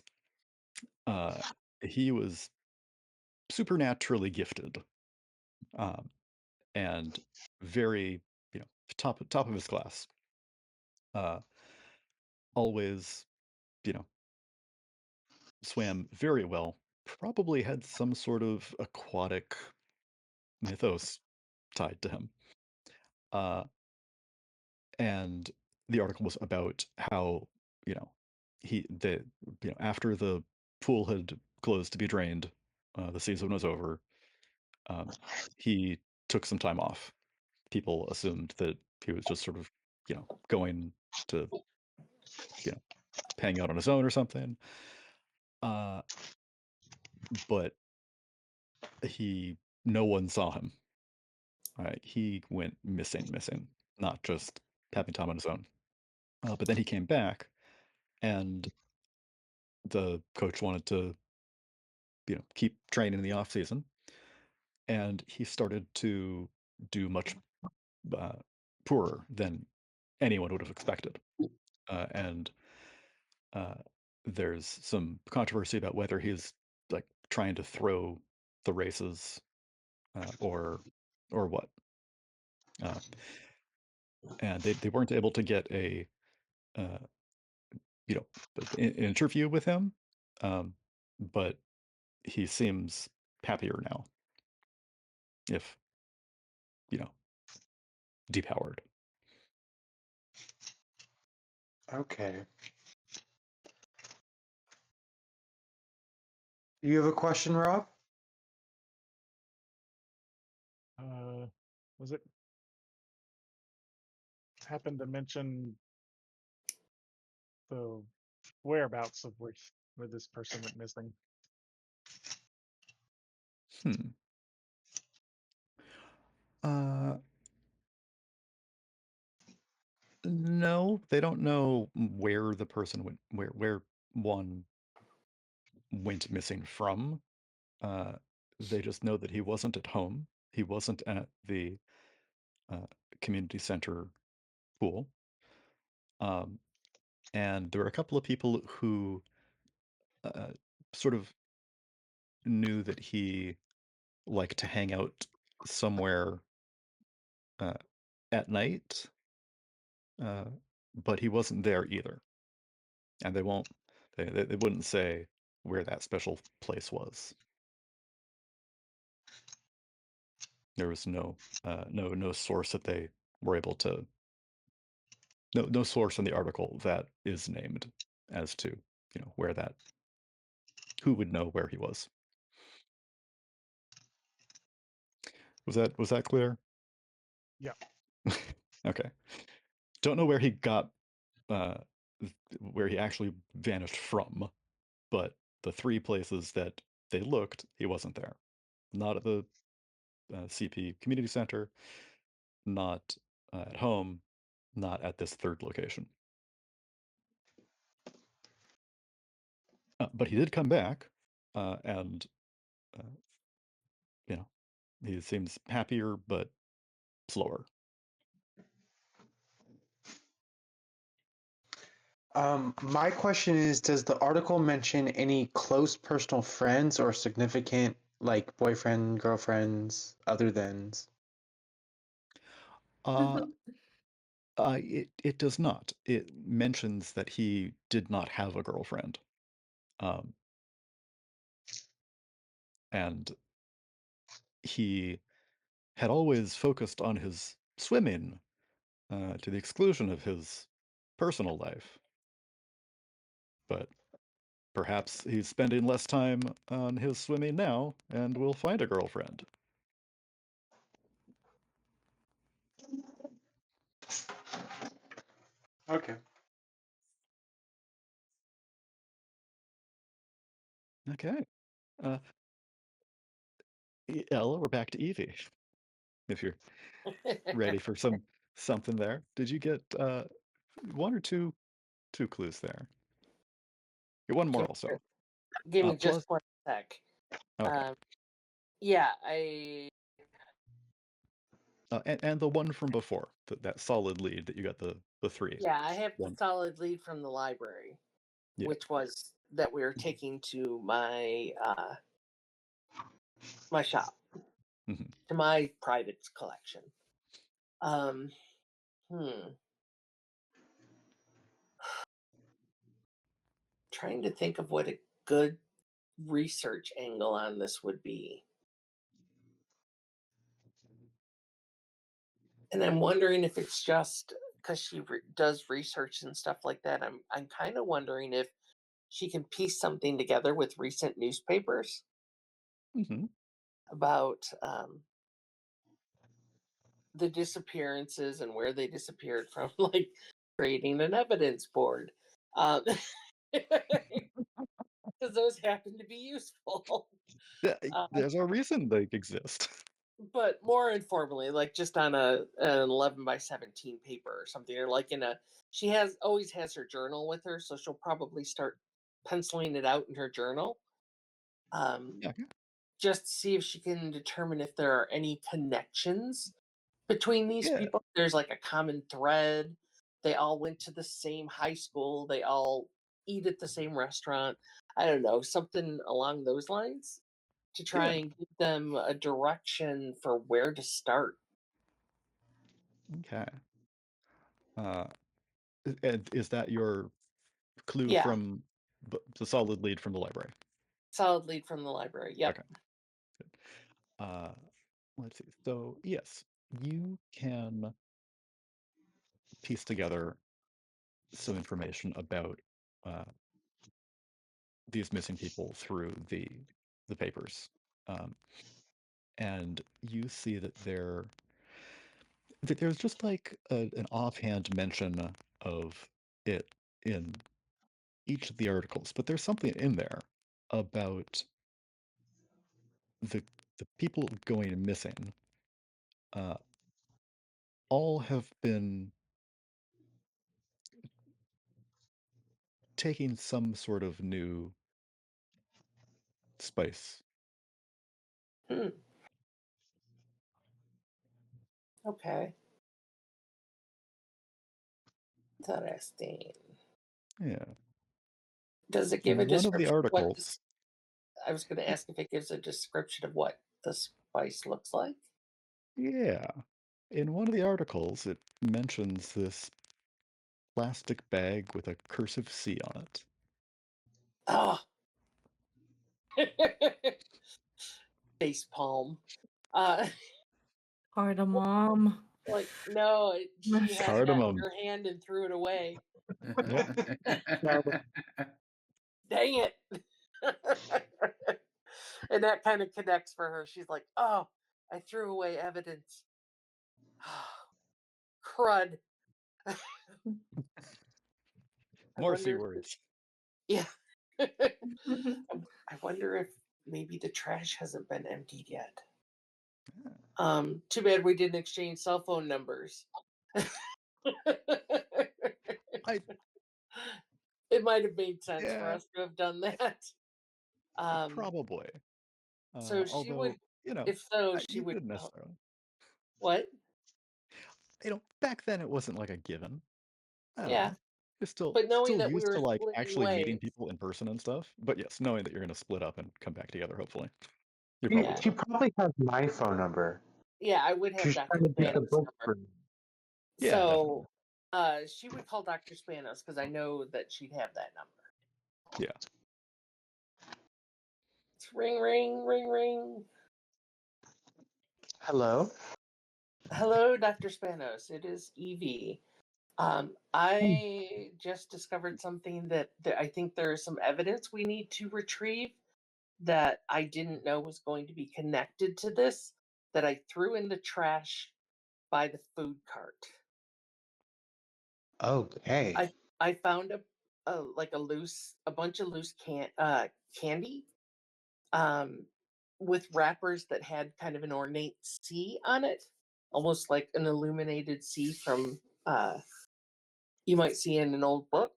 He was supernaturally gifted, and very, top of his class. Always, swam very well. Probably had some sort of aquatic mythos tied to him. And the article was about how, after the pool had closed to be drained, the season was over. He took some time off. People assumed that he was just sort of, going to, hang out on his own or something. But no one saw him. He went missing, not just having time on his own. But then he came back, and the coach wanted to, keep training in the off season, and he started to do much poorer than anyone would have expected. And there's some controversy about whether he's like trying to throw the races, or what. And they weren't able to get a uh, an interview with him, but he seems happier now, if depowered. Okay. You have a question, Rob? Was it happened to mention the whereabouts of where this person went missing? No, they don't know where the person went, where one went missing from. They just know that he wasn't at home. He wasn't at the community center pool. And there were a couple of people who sort of knew that he liked to hang out somewhere at night. but he wasn't there either. And they wouldn't say where that special place was. There was no source that they were able to, no source in the article that is named as to, where that, who would know where he was. Was that clear? Yeah. Okay. Don't know where he got, where he actually vanished from, but the 3 places that they looked, he wasn't there. Not at the CP Community Center, not at home, not at this 3rd location. But he did come back, and he seems happier but slower. My question is, does the article mention any close personal friends or significant, like boyfriend, girlfriends, other thans? It does not. It mentions that he did not have a girlfriend. And he had always focused on his swimming, to the exclusion of his personal life. But perhaps he's spending less time on his swimming now and will find a girlfriend. Okay. Okay. Ella, we're back to Evie. If you're ready for something there. Did you get 1 or 2 clues there? Get 1 more also. Give me Plus, just 1 sec. okay. Yeah, And the one from before, that solid lead that you got the 3. yeah, I have the One. solid lead from the library, Yeah. which was that we were taking to my my shop, Mhm. to my private collection. Trying to think of what a good research angle on this would be. And I'm wondering if it's just because she does research and stuff like that. I'm kind of wondering if she can piece something together with recent newspapers Mhm. about the disappearances and where they disappeared from, like creating an evidence board. Because those happen to be useful. There's a reason they exist. But more informally, like just on an 11 by 17 paper or something, or like she always has her journal with her, so she'll probably start penciling it out in her journal. Yeah. Just to see if she can determine if there are any connections between these Yeah. people. There's like a common thread. They all went to the same high school. They all eat at the same restaurant. I don't know, something along those lines to try Yeah. and give them a direction for where to start. Okay. And is that your clue Yeah, from the solid lead from the library? solid lead from the library. Yep. Okay. Good. Let's see. So yes, you can piece together some information about these missing people through the papers, and you see that there's just like an offhand mention of it in each of the articles, but there's something in there about the people going missing. All have been taking some sort of new spice. Okay. Interesting. Yeah. Does it give In a one of the description of what articles, I was going to ask if it gives a description of what the spice looks like? yeah, in one of the articles, it mentions this plastic bag with a cursive C on it. Oh. Face palm. Cardamom. Like, no, she had that in Cardamom. her hand and threw it away. Yep. Dang it. And that kind of connects for her. She's like, oh, I threw away evidence. Crud. More C wonder- words. Yeah. I wonder if maybe the trash hasn't been emptied yet. Too bad we didn't exchange cell phone numbers. It might have made sense for Yeah. us to have done that. Probably. So she although, would, you know, if so, she you would. didn't necessarily. What? You know, back then it wasn't like a given. I don't Yeah. know. You're still But knowing that we used were to like splitting actually meeting ways. people in person and stuff. But yes, knowing that you're gonna split up and come back together, hopefully. You probably Yeah. She would have. probably has my phone number. Yeah, I would have She's Dr. trying to get the Spanos' book number. for me. Yeah, So she would call Dr. Spanos because I know that she'd have that number. Yeah. It's ring, ring, ring, ring. Hello. Hello, Dr. Spanos. It is Evie. I just discovered something that I think there is some evidence we need to retrieve that I didn't know was going to be connected to this, that I threw in the trash by the food cart. Okay. I found a bunch of loose candy, with wrappers that had kind of an ornate C on it, almost like an illuminated C from you might see in an old book.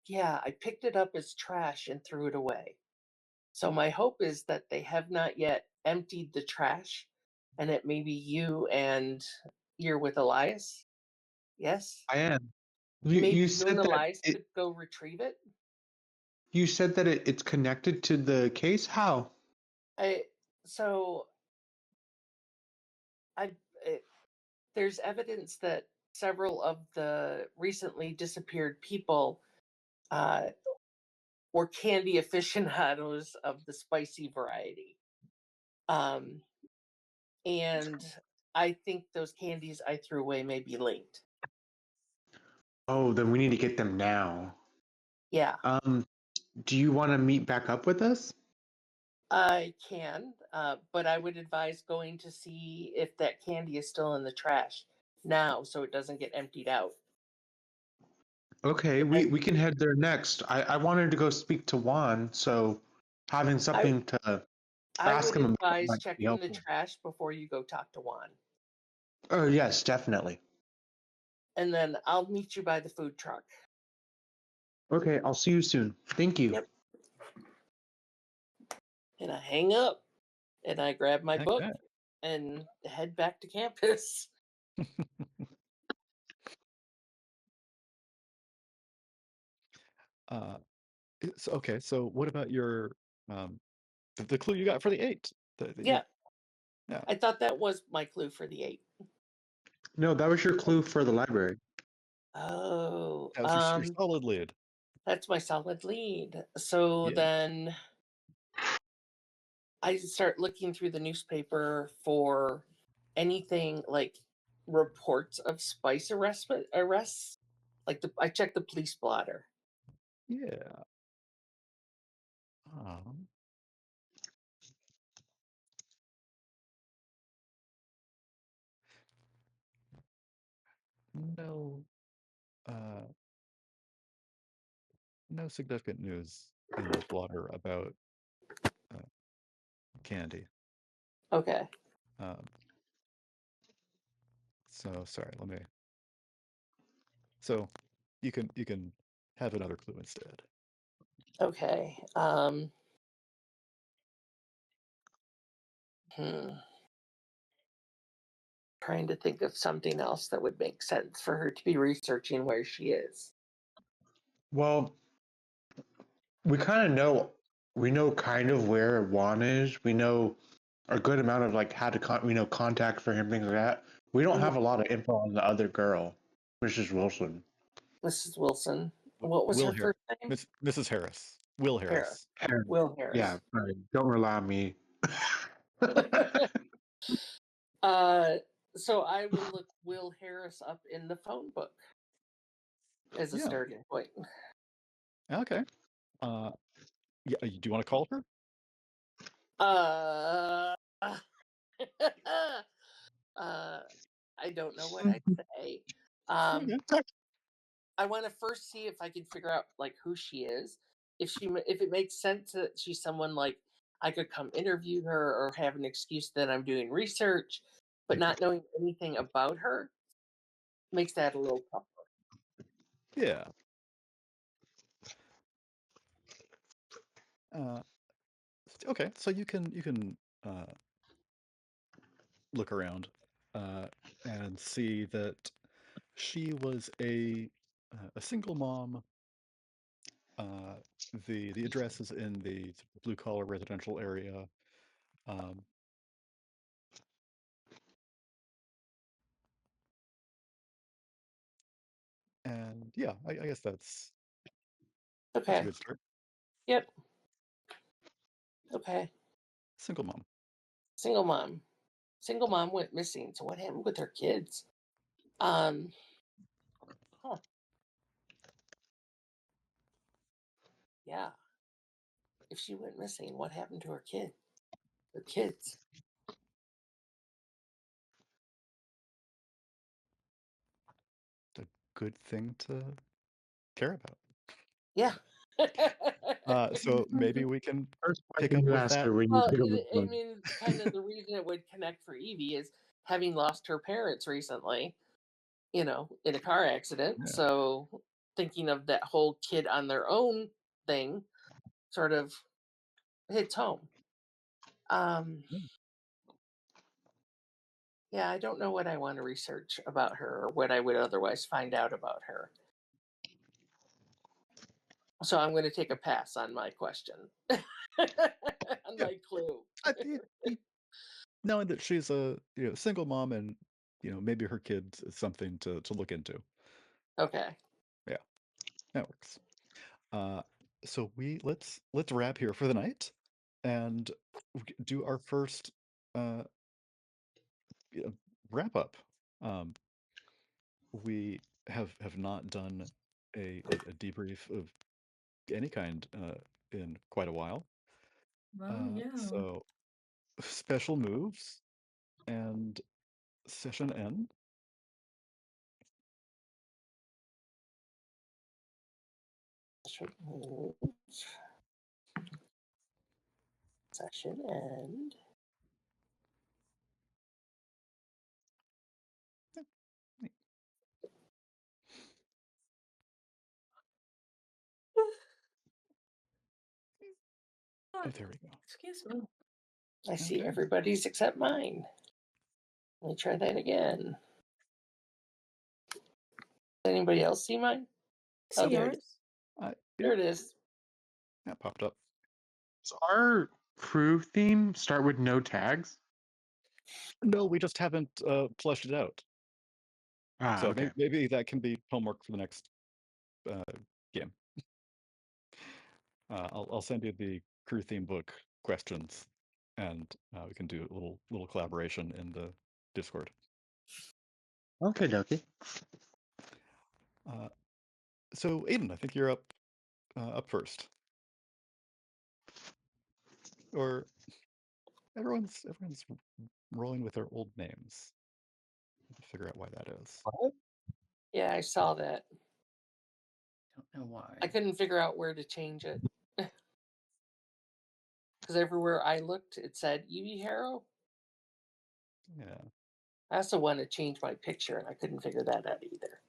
Yeah, I picked it up as trash and threw it away. So my hope is that they have not yet emptied the trash, and that maybe you're with Elias. Yes, I am. maybe You you said and that Elias could go retrieve it. you said that it's connected to the case. How? So I there's evidence that several of the recently disappeared people were candy aficionados of the spicy variety. And I think those candies I threw away may be linked. Oh, then we need to get them now. Yeah, Do you want to meet back up with us? I can, but I would advise going to see if that candy is still in the trash now so it doesn't get emptied out. Okay, we can head there next. I wanted to go speak to Juan, so having something to I ask would him about advise might be checking the helpful. trash before you go talk to Juan. Oh, yes, definitely. And then I'll meet you by the food truck. Okay, I'll see you soon. Thank you. Yep. And I hang up and I grab my book Okay. and head back to campus. Okay, so what about your the clue you got for the 8? Yeah. Yeah. I thought that was my clue for the 8. No, that was your clue for the library. Oh, That was your solid lead. that's my solid lead. So Yeah. then I start looking through the newspaper for anything like reports of spice arrests. Like I check the police blotter. Yeah. No, no significant news in the blotter about candy. Okay. So sorry, let me. So you can have another clue instead. Okay. Trying to think of something else that would make sense for her to be researching where she is. Well, we kind of know, we know kind of where Juan is. We know a good amount of like how to contact for him, things like that. We don't have a lot of info on the other girl, Mrs. Wilson. Mrs. Wilson. What was Will her first name? Mrs. Harris. Will Harris. Harris. Will Harris. Yeah, right. Don't rely on me. So I will look Will Harris up in the phone book as a Yeah. starting point. Okay. Yeah. Do you want to call her? I don't know what I'd say. Okay. I want to first see if I can figure out like who she is. If it makes sense that she's someone like I could come interview her or have an excuse that I'm doing research, but not knowing anything about her makes that a little tougher. Yeah. Okay, so you can look around and see that she was a single mom. The address is in the blue collar residential area. And yeah, I guess that's a Okay. good start. Yep. Okay. Single mom. Single mom. Single mom went missing. So what happened with her kids? Huh. Yeah. If she went missing, what happened to her kid? Her kids. It's a good thing to care about. Yeah. So maybe we can First pick question up you with ask that. her when you Well, pick up I the phone. mean, kind of the reason it would connect for Evie is having lost her parents recently, in a car accident. Yeah. So thinking of that whole kid on their own thing sort of hits home. Yeah, I don't know what I want to research about her or what I would otherwise find out about her. So I'm going to take a pass on my question, on my clue. Knowing that she's a single mom and maybe her kids is something to look into. Okay. Yeah, that works. So let's wrap here for the night and do our first wrap up. We have not done a debrief of any kind in quite a while. Yeah. So special moves and session end. Session end. Oh, there we go. Excuse me. I see Okay. everybody's except mine. Let me try that again. Does anybody else see mine? See there yours. it is. There it is. That popped up. Does our crew theme start with no tags? No, we just haven't fleshed it out. So Okay. maybe that can be homework for the next game. I'll send you the crew theme book questions, and we can do a little collaboration in the Discord. Okay, dokie. So Aiden, I think you're up first. Or everyone's rolling with their old names. Figure out why that is. Yeah, I saw that. Don't know why. I couldn't figure out where to change it. Because everywhere I looked, it said Evie Harrow. Yeah. I also want to change my picture, and I couldn't figure that out either.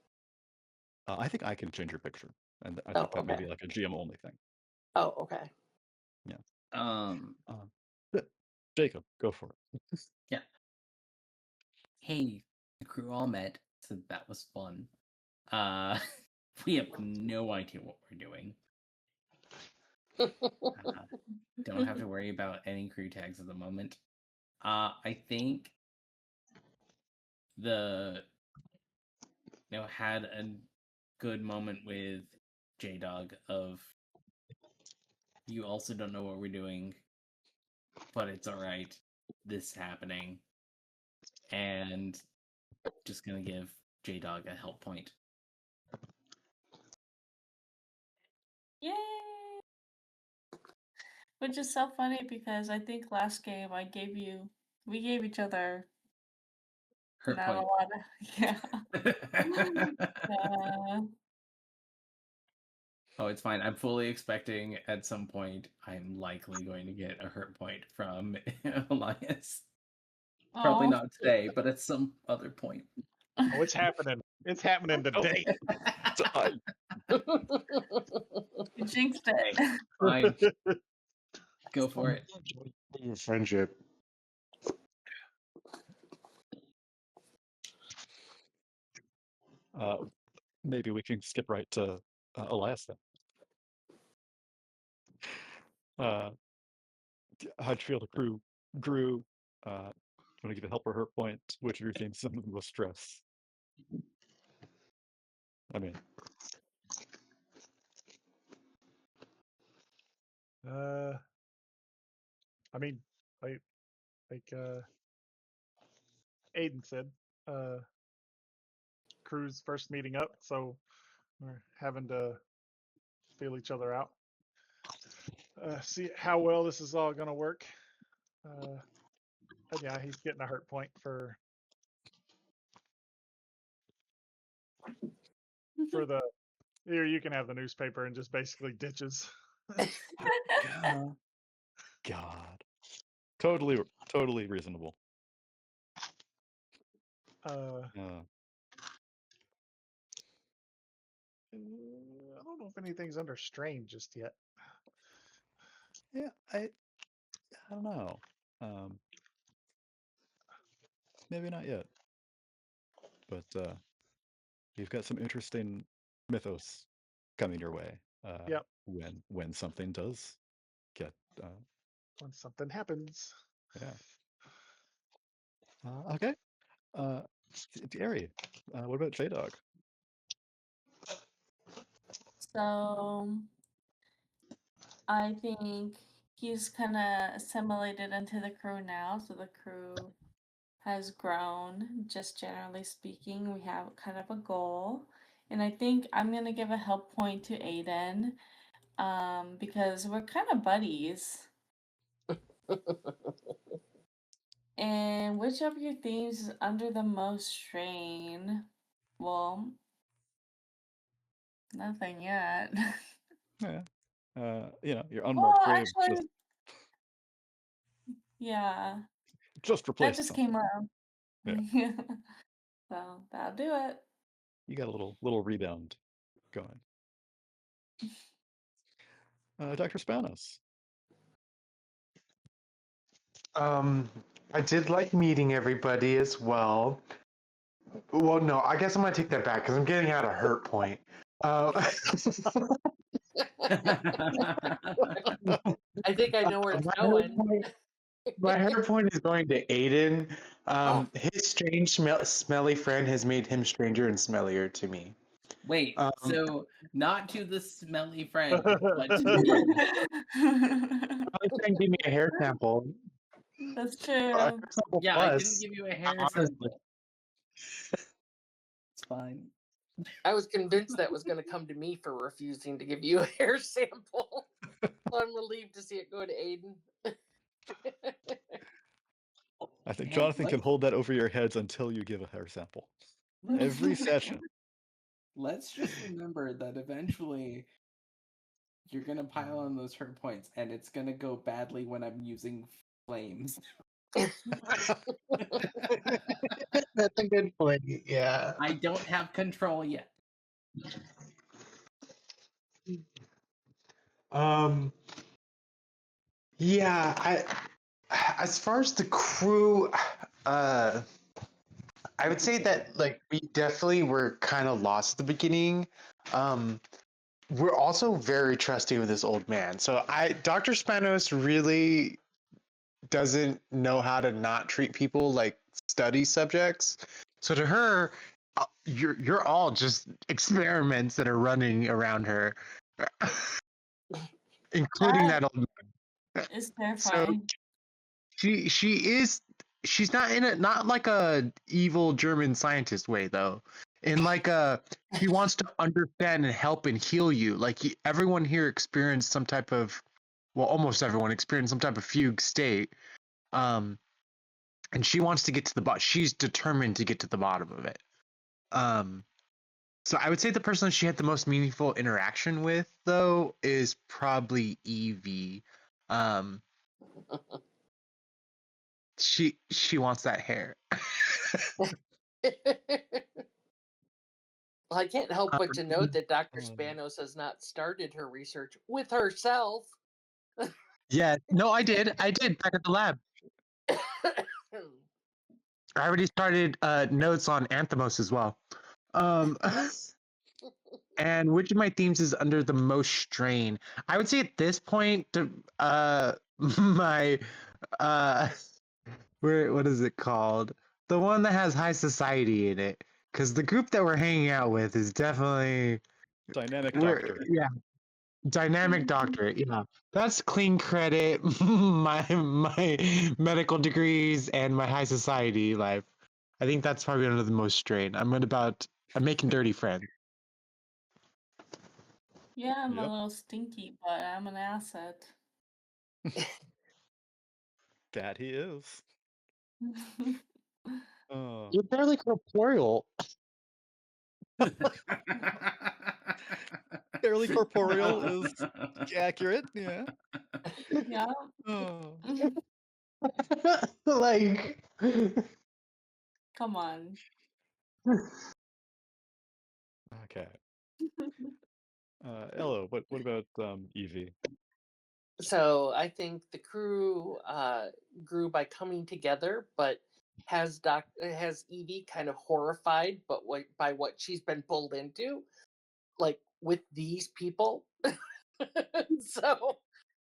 I think I can change your picture, and I Oh, think that may okay. be like a GM only thing. Oh, okay. But Jacob, go for it. Yeah. Hey, the crew all met, so that was fun. We have no idea what we're doing. Don't have to worry about any crew tags at the moment. I think had a good moment with J-Dog of, you also don't know what we're doing, but it's alright, this is happening, and just gonna give J-Dog a help point. Yay! Which is so funny because I think last game we gave each other Hurt not a point. lot of, yeah. Oh, it's fine. I'm fully expecting at some point I'm likely going to get a hurt point from Elias. Probably Oh. not today, but at some other point. Oh, it's happening. It's happening today. You jinxed it. Fine. Go for it. Your friendship. Maybe we can skip right to Elias then. How'd you feel the crew grew? Want to give a help or hurt point? Which of your themes some of the most stress? I mean, I mean, like Aiden said, crew's first meeting up, so we're having to feel each other out. See how well this is all gonna work. But yeah, he's getting a hurt point for the. Here, you can have the newspaper and just basically ditches. God, totally reasonable. I don't know if anything's under strain just yet. Yeah, I don't know. Maybe not yet. But you've got some interesting mythos coming your way. Yep. When something does get When something happens. yeah. Okay. Ari, what about J-Dog? So I think he's kind of assimilated into the crew now, so the crew has grown. Just generally speaking, we have kind of a goal, and I think I'm gonna give a help point to Aiden, because we're kind of buddies. And which of your themes is under the most strain? Well, nothing yet. Yeah. Your unmarked grave Actually, yeah, just that replaced just something. came up. Yeah. So that'll do it. You got a little rebound going. Dr. Spanos. I did like meeting everybody as well. Well, no, I guess I'm gonna take that back because I'm getting out a hurt point. I think I know where it's going. My hurt point is going to Aiden. His strange, smelly friend has made him stranger and smellier to me. Wait, so not to the smelly friend, but to me. I was saying, give me a hair sample. That's true. Yeah, I didn't give you a hair sample. It's fine. I was convinced that was going to come to me for refusing to give you a hair sample. So I'm relieved to see it go to Aiden. I think Jonathan can hold that over your heads until you give a hair sample. Every session. Let's just remember that eventually you're going to pile on those hurt points, and it's going to go badly when I'm using flames. That's a good point, yeah. I don't have control yet. Yeah, as far as the crew, I would say that we definitely were kind of lost at the beginning. We're also very trusting with this old man. So Dr. Spanos really doesn't know how to not treat people like study subjects. So to her, you're all just experiments that are running around her, including that old man. It's So terrifying. she's not in it, not like a evil German scientist way though. In like she wants to understand and help and heal you. Like everyone here experienced some type of, well, almost everyone experienced some type of fugue state. And she wants to get to the bottom. She's determined to get to the bottom of it. So I would say the person she had the most meaningful interaction with, though, is probably Evie. Um, she wants that hair. Well, I can't help but to note that Dr. Spanos has not started her research with herself. Yeah, no, I did back at the lab. I already started notes on Anthemos as well. And which of my themes is under the most strain? I would say at this point, my what is it called? The one that has high society in it, because the group that we're hanging out with is definitely Dynamic doctor. Yeah, dynamic doctor. Yeah, that's clean credit. my medical degrees and my high society life. I think that's probably under the most strain. I'm making dirty friends. Yeah, I'm Yep. a little stinky, but I'm an asset. That he is. Oh. You're barely corporeal. Barely corporeal is accurate, yeah. Yeah. Oh. Like, Come on. Okay. Ella, what about Evie? So I think the crew grew by coming together, but has Evie kind of horrified, but by what she's been pulled into, like with these people. So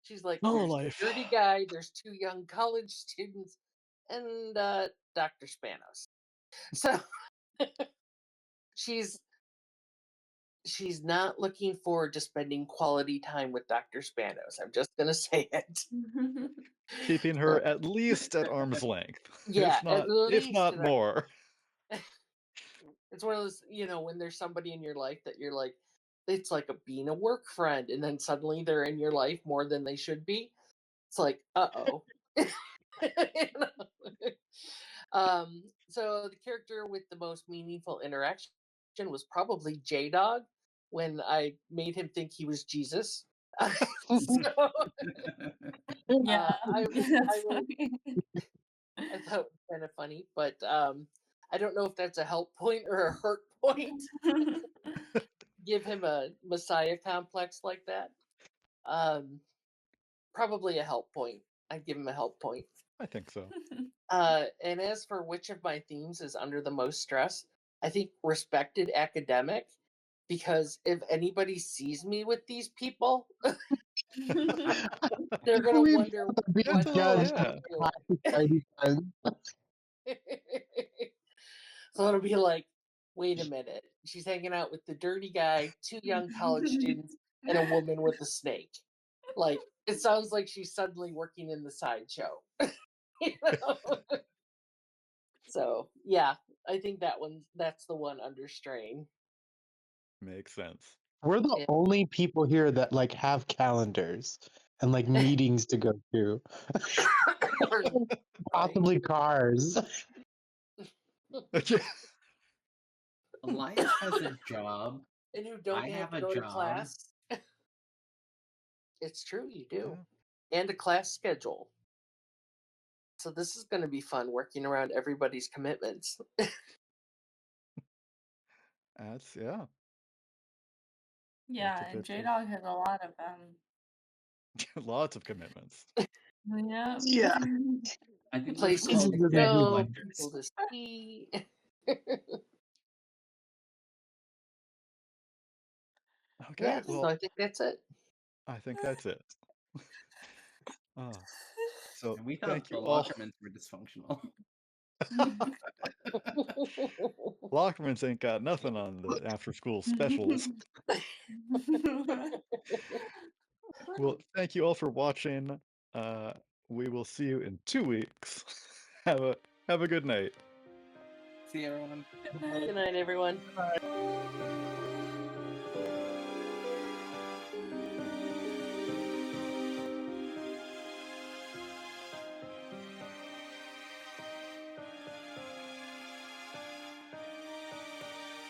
she's like, Oh, there's life. the dirty guy, there's 2 young college students, and Dr. Spanos. So she's not looking forward to spending quality time with Dr. Spanos. I'm just gonna say it. Keeping her at least at arm's length. Yeah, if not more. It's one of those, when there's somebody in your life that you're like, it's like being a work friend, and then suddenly they're in your life more than they should be. It's like, uh-oh. So the character with the most meaningful interaction was probably Dawg, when I made him think he was Jesus. So, Yeah, that's I funny. thought it was kind of funny, but I don't know if that's a help point or a hurt point. Give him a messiah complex like that. Probably a help point. I'd give him a help point. I think so. And as for which of my themes is under the most stress, I think respected academic, because if anybody sees me with these people, they're gonna wonder That's what a the little, hell yeah. I'm doing. So it'll be like, wait a minute, she's hanging out with the dirty guy, 2 young college students, and a woman with a snake. Like, it sounds like she's suddenly working in the sideshow. You know? So yeah, I think that's the one under strain. Makes sense. we're the Yeah. only people here that like have calendars and like meetings to go to. Possibly cars. Elias has a job. And who don't I have have to a go to job. class. It's true, you do. Yeah. And a class schedule. So this is going to be fun, working around everybody's commitments. That's yeah. Yeah, That's a and bit Dawg has a lot of them. lots of commitments. Yeah. Yeah. I think that's Places called to the family go, wonders. people to see. Okay, Yeah, well, so I think that's it. I think that's it. Oh, so And we thought thank the you all. Lottermans were dysfunctional. Lockman's ain't got nothing on the after-school specials. Well, thank you all for watching. We will see you in 2 weeks. Have a good night. See everyone. Good night, everyone. Bye.